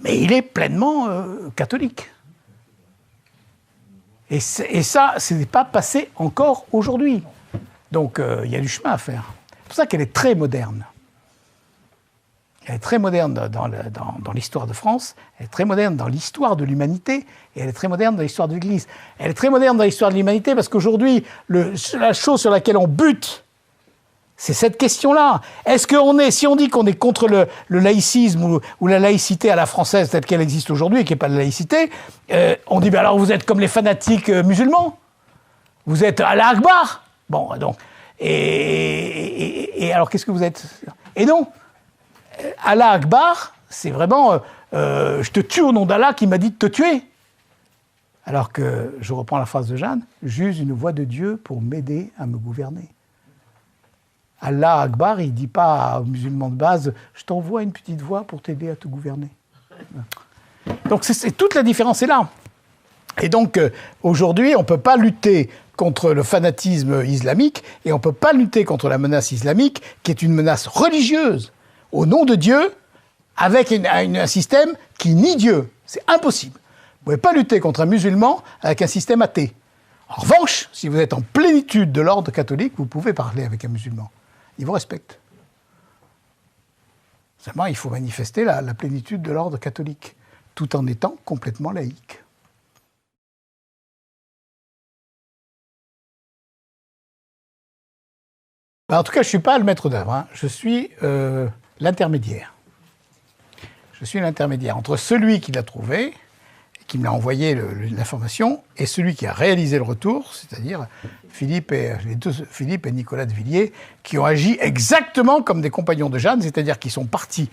mais il est pleinement catholique. Et ça, ce n'est pas passé encore aujourd'hui. Donc il y a du chemin à faire. C'est pour ça qu'elle est très moderne. Elle est très moderne dans l'histoire de France, elle est très moderne dans l'histoire de l'humanité, et elle est très moderne dans l'histoire de l'Église. Elle est très moderne dans l'histoire de l'humanité parce qu'aujourd'hui, la chose sur laquelle on bute, c'est cette question-là. Est-ce qu'on est, si on dit qu'on est contre le laïcisme ou la laïcité à la française telle qu'elle existe aujourd'hui et qui n'est pas la laïcité, on dit, ben alors vous êtes comme les fanatiques musulmans, vous êtes Allah Akbar. Bon, donc, et alors qu'est-ce que vous êtes? Et non. Allah Akbar, c'est vraiment je te tue au nom d'Allah qui m'a dit de te tuer. Alors que, je reprends la phrase de Jeanne, j'use une voix de Dieu pour m'aider à me gouverner. Allah Akbar, il ne dit pas aux musulmans de base, je t'envoie une petite voix pour t'aider à te gouverner. Donc toute la différence est là. Et donc aujourd'hui, on ne peut pas lutter contre le fanatisme islamique et on ne peut pas lutter contre la menace islamique qui est une menace religieuse. Au nom de Dieu, avec un système qui nie Dieu. C'est impossible. Vous ne pouvez pas lutter contre un musulman avec un système athée. En revanche, si vous êtes en plénitude de l'ordre catholique, vous pouvez parler avec un musulman. Il vous respecte. Seulement, il faut manifester la plénitude de l'ordre catholique, tout en étant complètement laïque. En tout cas, je ne suis pas le maître d'œuvre, hein. Je suis l'intermédiaire. Je suis l'intermédiaire entre celui qui l'a trouvé, qui me l'a envoyé l'information, et celui qui a réalisé le retour, c'est-à-dire Philippe et Nicolas de Villiers, qui ont agi exactement comme des compagnons de Jeanne, c'est-à-dire qu'ils sont partis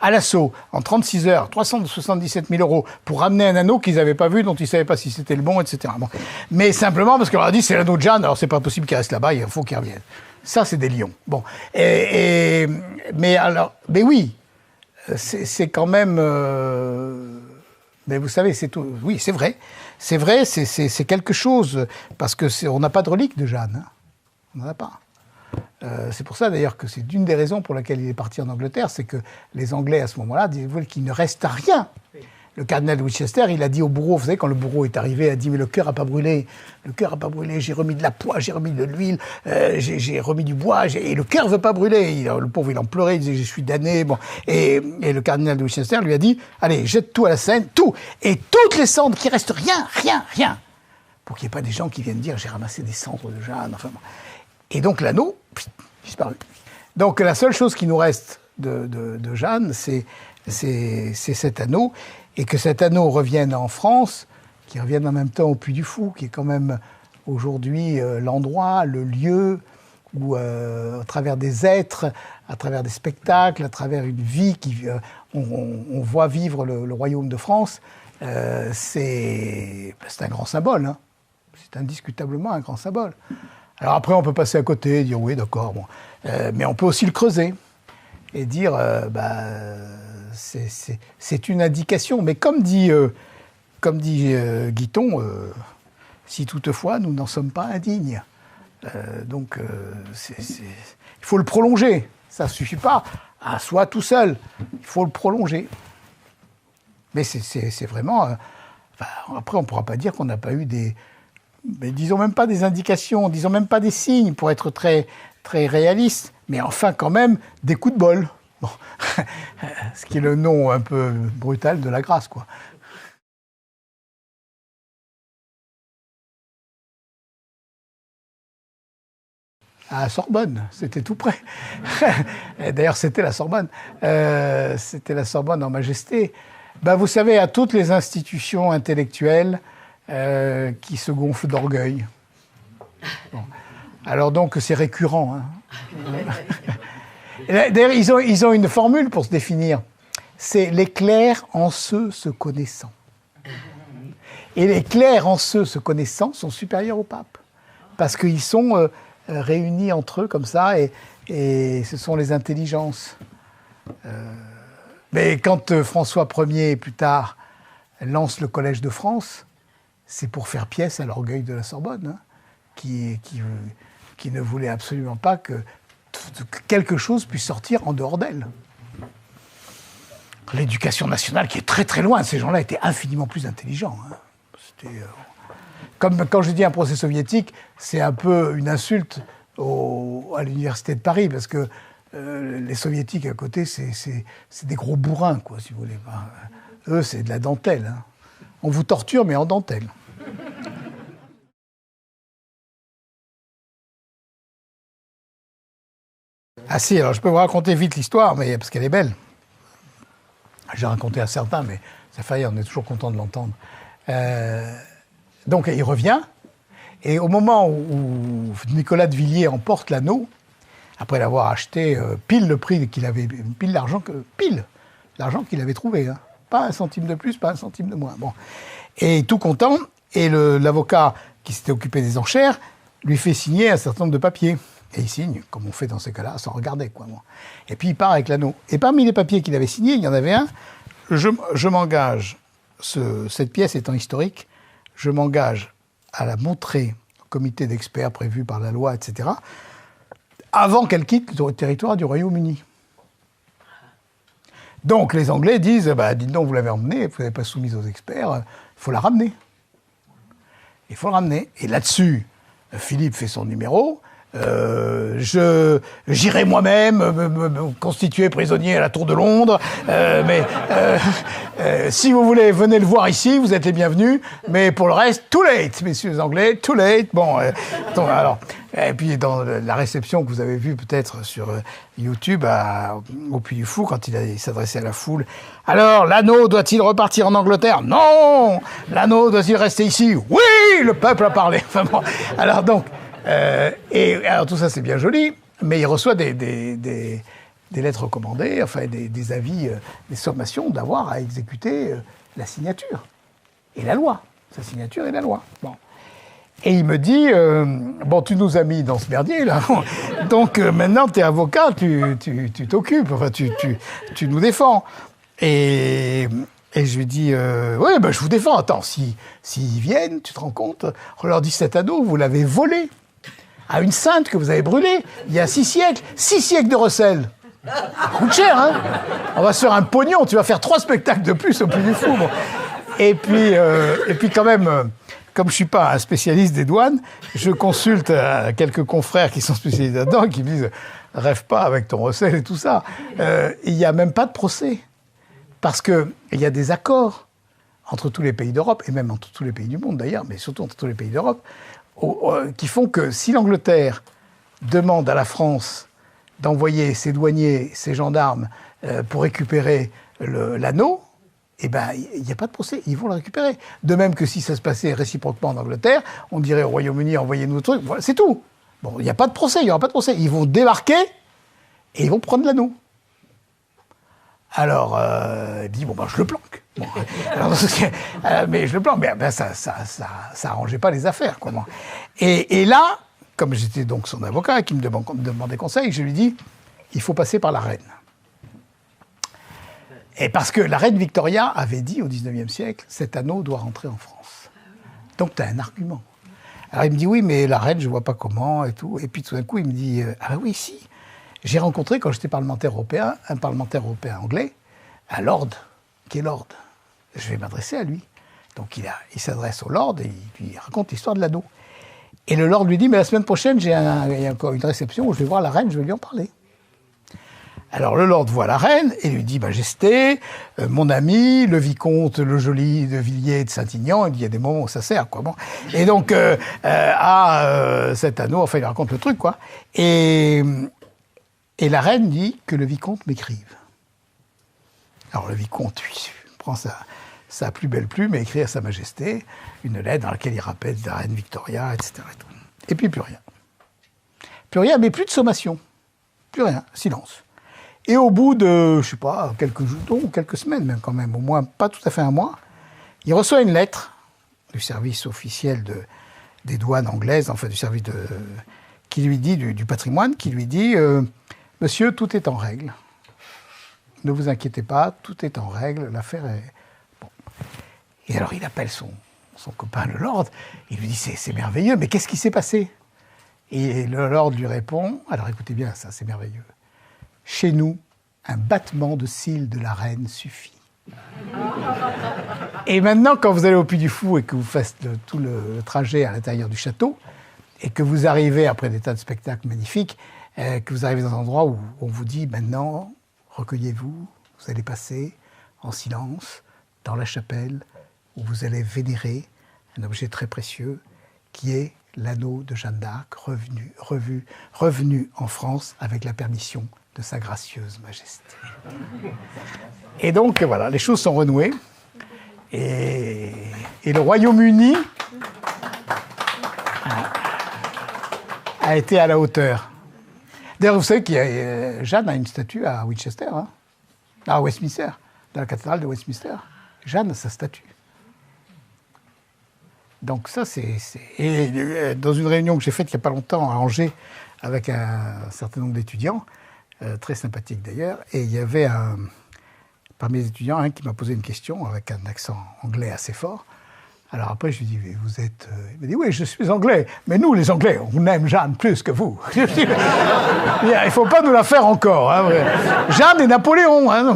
à l'assaut en 36 heures, 377 000 € pour ramener un anneau qu'ils n'avaient pas vu, dont ils ne savaient pas si c'était le bon, etc. Bon. Mais simplement parce qu'on leur a dit c'est l'anneau de Jeanne, alors c'est pas possible qu'il reste là-bas, il faut qu'il revienne. Ça, c'est des lions. Bon. Mais oui, c'est quand même... mais vous savez, c'est tout. Oui, c'est vrai. C'est vrai, c'est quelque chose. Parce qu'on n'a pas de relique de Jeanne. Hein. On n'en a pas. C'est pour ça, d'ailleurs, que c'est une des raisons pour laquelle il est parti en Angleterre, c'est que les Anglais, à ce moment-là, disaient qu'il ne reste rien. Le cardinal de Winchester, il a dit au bourreau, vous savez, quand le bourreau est arrivé, il a dit « Mais le cœur n'a pas brûlé. Le cœur n'a pas brûlé. J'ai remis de la poix, j'ai remis de l'huile, j'ai remis du bois, et le cœur ne veut pas brûler. » Le pauvre, il en pleurait, il disait « Je suis damné. » Bon. Et le cardinal de Winchester lui a dit « Allez, jette tout à la Seine, tout. Et toutes les cendres, qu'il reste rien. Pour qu'il n'y ait pas des gens qui viennent dire « J'ai ramassé des cendres de Jeanne. » Enfin, bon. Et donc l'anneau, disparu. Donc la seule chose qui nous reste de Jeanne, c'est cet anneau. Et que cet anneau revienne en France, qu'il revienne en même temps au Puy du Fou, qui est quand même aujourd'hui l'endroit, le lieu où, à travers des êtres, à travers des spectacles, à travers une vie, on voit vivre le royaume de France, c'est un grand symbole. Hein. C'est indiscutablement un grand symbole. Alors après, on peut passer à côté et dire oui, d'accord, bon. Mais on peut aussi le creuser et dire... c'est une indication. Mais comme dit Guiton, si toutefois nous n'en sommes pas indignes. Donc il faut le prolonger. Ça ne suffit pas à soi tout seul. Il faut le prolonger. Mais c'est vraiment... après, on ne pourra pas dire qu'on n'a pas eu mais disons même pas des indications, disons même pas des signes, pour être très, très réaliste. Mais enfin, quand même, des coups de bol. Bon. Ce qui est le nom un peu brutal de la grâce, quoi. À la Sorbonne, c'était tout près. D'ailleurs, c'était la Sorbonne. C'était la Sorbonne en majesté. Vous savez, à toutes les institutions intellectuelles qui se gonflent d'orgueil. Bon. Alors donc, c'est récurrent. Hein. D'ailleurs, ils ont une formule pour se définir. C'est les clercs en ceux se connaissant. Et les clercs en ceux se connaissant sont supérieurs au pape. Parce qu'ils sont réunis entre eux comme ça, et ce sont les intelligences. Mais quand François Ier, plus tard, lance le Collège de France, c'est pour faire pièce à l'orgueil de la Sorbonne, hein, qui ne voulait absolument pas que quelque chose puisse sortir en dehors d'elle. L'éducation nationale, qui est très très loin, ces gens-là étaient infiniment plus intelligents. Hein. C'était, comme quand je dis un procès soviétique, c'est un peu une insulte à l'université de Paris, parce que les soviétiques à côté, c'est des gros bourrins, quoi, si vous voulez. Eux, c'est de la dentelle. Hein. On vous torture, mais en dentelle. Ah si, alors je peux vous raconter vite l'histoire, mais parce qu'elle est belle. J'ai raconté à certains, mais ça fait rien, on est toujours content de l'entendre. Donc il revient, et au moment où Nicolas de Villiers emporte l'anneau, après l'avoir acheté pile le prix qu'il avait, pile l'argent qu'il avait trouvé, hein. Pas un centime de plus, pas un centime de moins. Bon. Et tout content, et l'avocat qui s'était occupé des enchères lui fait signer un certain nombre de papiers. Et il signe, comme on fait dans ces cas-là, sans regarder, quoi. Bon. Et puis il part avec l'anneau. Et parmi les papiers qu'il avait signés, il y en avait un. Je m'engage, cette pièce étant historique, je m'engage à la montrer au comité d'experts prévu par la loi, etc., avant qu'elle quitte le territoire du Royaume-Uni. Donc les Anglais disent, dites donc, vous l'avez emmenée, vous n'avez pas soumise aux experts, il faut la ramener. Il faut la ramener. Et là-dessus, Philippe fait son numéro. J'irai moi-même me constituer prisonnier à la Tour de Londres, mais si vous voulez, venez le voir ici, vous êtes les bienvenus, mais pour le reste, too late, messieurs les Anglais, too late. Bon, alors, et puis dans la réception que vous avez vue peut-être sur YouTube au Puy du Fou, quand il s'adressait à la foule, alors, l'anneau doit-il repartir en Angleterre? Non! L'anneau doit-il rester ici? Oui! Le peuple a parlé. Enfin bon, alors donc, et alors tout ça c'est bien joli, mais il reçoit des lettres recommandées, enfin des avis, des sommations d'avoir à exécuter la signature et la loi, sa signature et la loi. Bon. Et il me dit, bon, tu nous as mis dans ce merdier là, donc maintenant t'es avocat, tu t'occupes, enfin tu nous défends. Et je lui dis, oui, je vous défends. Attends, s'ils viennent, tu te rends compte, on leur dit cet anneau, vous l'avez volé à une sainte que vous avez brûlée il y a 6 siècles de recel. Ça coûte cher, hein? On va se faire un pognon, tu vas faire 3 spectacles de plus au Puy du Fou. Bon. Et puis quand même, comme je suis pas un spécialiste des douanes, je consulte quelques confrères qui sont spécialisés là-dedans et qui me disent, rêve pas avec ton recel et tout ça. Il n'y a même pas de procès. Parce qu'il y a des accords entre tous les pays d'Europe, et même entre tous les pays du monde d'ailleurs, mais surtout entre tous les pays d'Europe, qui font que si l'Angleterre demande à la France d'envoyer ses douaniers, ses gendarmes pour récupérer l'anneau, eh ben, il n'y a pas de procès, ils vont le récupérer. De même que si ça se passait réciproquement en Angleterre, on dirait au Royaume-Uni, envoyez-nous le truc, voilà, c'est tout. Bon, il n'y a pas de procès, il n'y aura pas de procès. Ils vont débarquer et ils vont prendre l'anneau. Alors, il dit, je le planque. Bon, alors, mais je le planque, mais ça arrangeait pas les affaires, quoi. Et là, comme j'étais donc son avocat, qui me demandait conseil, je lui dis, il faut passer par la reine. Et parce que la reine Victoria avait dit au XIXe siècle, cet anneau doit rentrer en France. Donc tu as un argument. Alors il me dit, oui, mais la reine, je vois pas comment, et tout. Et puis tout d'un coup, il me dit, oui, si. J'ai rencontré, quand j'étais parlementaire européen, un parlementaire européen anglais, un lord, qui est lord. Je vais m'adresser à lui. Donc il s'adresse au lord et il lui raconte l'histoire de l'anneau. Et le lord lui dit, mais la semaine prochaine, il y a encore une réception où je vais voir la reine, je vais lui en parler. Alors le lord voit la reine et lui dit, Majesté, mon ami, le vicomte, le joli de Villiers de Saint-Aignan, il y a des moments où ça sert, quoi. Bon. Et donc, cet anneau, enfin il raconte le truc, quoi. Et la reine dit que le vicomte m'écrive. Alors le vicomte, lui, prend sa plus belle plume et écrit à Sa Majesté une lettre dans laquelle il rappelle la reine Victoria, etc. Et puis plus rien. Plus rien, mais plus de sommation. Plus rien, silence. Et au bout de, je sais pas, quelques jours, ou quelques semaines même quand même, au moins pas tout à fait un mois, il reçoit une lettre du service officiel des douanes anglaises, enfin du service qui lui dit, du patrimoine, qui lui dit Monsieur, tout est en règle. Ne vous inquiétez pas, tout est en règle, l'affaire est... Bon. Et alors il appelle son copain, le lord, il lui dit c'est merveilleux, mais qu'est-ce qui s'est passé? Et le lord lui répond, alors écoutez bien ça, c'est merveilleux. Chez nous, un battement de cils de la reine suffit. Et maintenant, quand vous allez au Puy du Fou et que vous faites tout le trajet à l'intérieur du château, et que vous arrivez, après des tas de spectacles magnifiques, que vous arrivez dans un endroit où on vous dit, maintenant, recueillez-vous, vous allez passer en silence dans la chapelle, où vous allez vénérer un objet très précieux, qui est l'anneau de Jeanne d'Arc, revenu en France avec la permission de sa gracieuse majesté. Et donc, voilà, les choses sont renouées. Et le Royaume-Uni a été à la hauteur. D'ailleurs, vous savez que Jeanne a une statue à Winchester, hein, à Westminster, dans la cathédrale de Westminster. Jeanne a sa statue. Donc ça, Et dans une réunion que j'ai faite il n'y a pas longtemps à Angers, avec un certain nombre d'étudiants, très sympathiques d'ailleurs, et il y avait parmi les étudiants un qui m'a posé une question avec un accent anglais assez fort. Alors après, je lui ai dit, vous êtes... Il m'a dit, oui, je suis anglais, mais nous, les Anglais, on aime Jeanne plus que vous. Il ne faut pas nous la faire encore. Hein. Jeanne et Napoléon. Hein.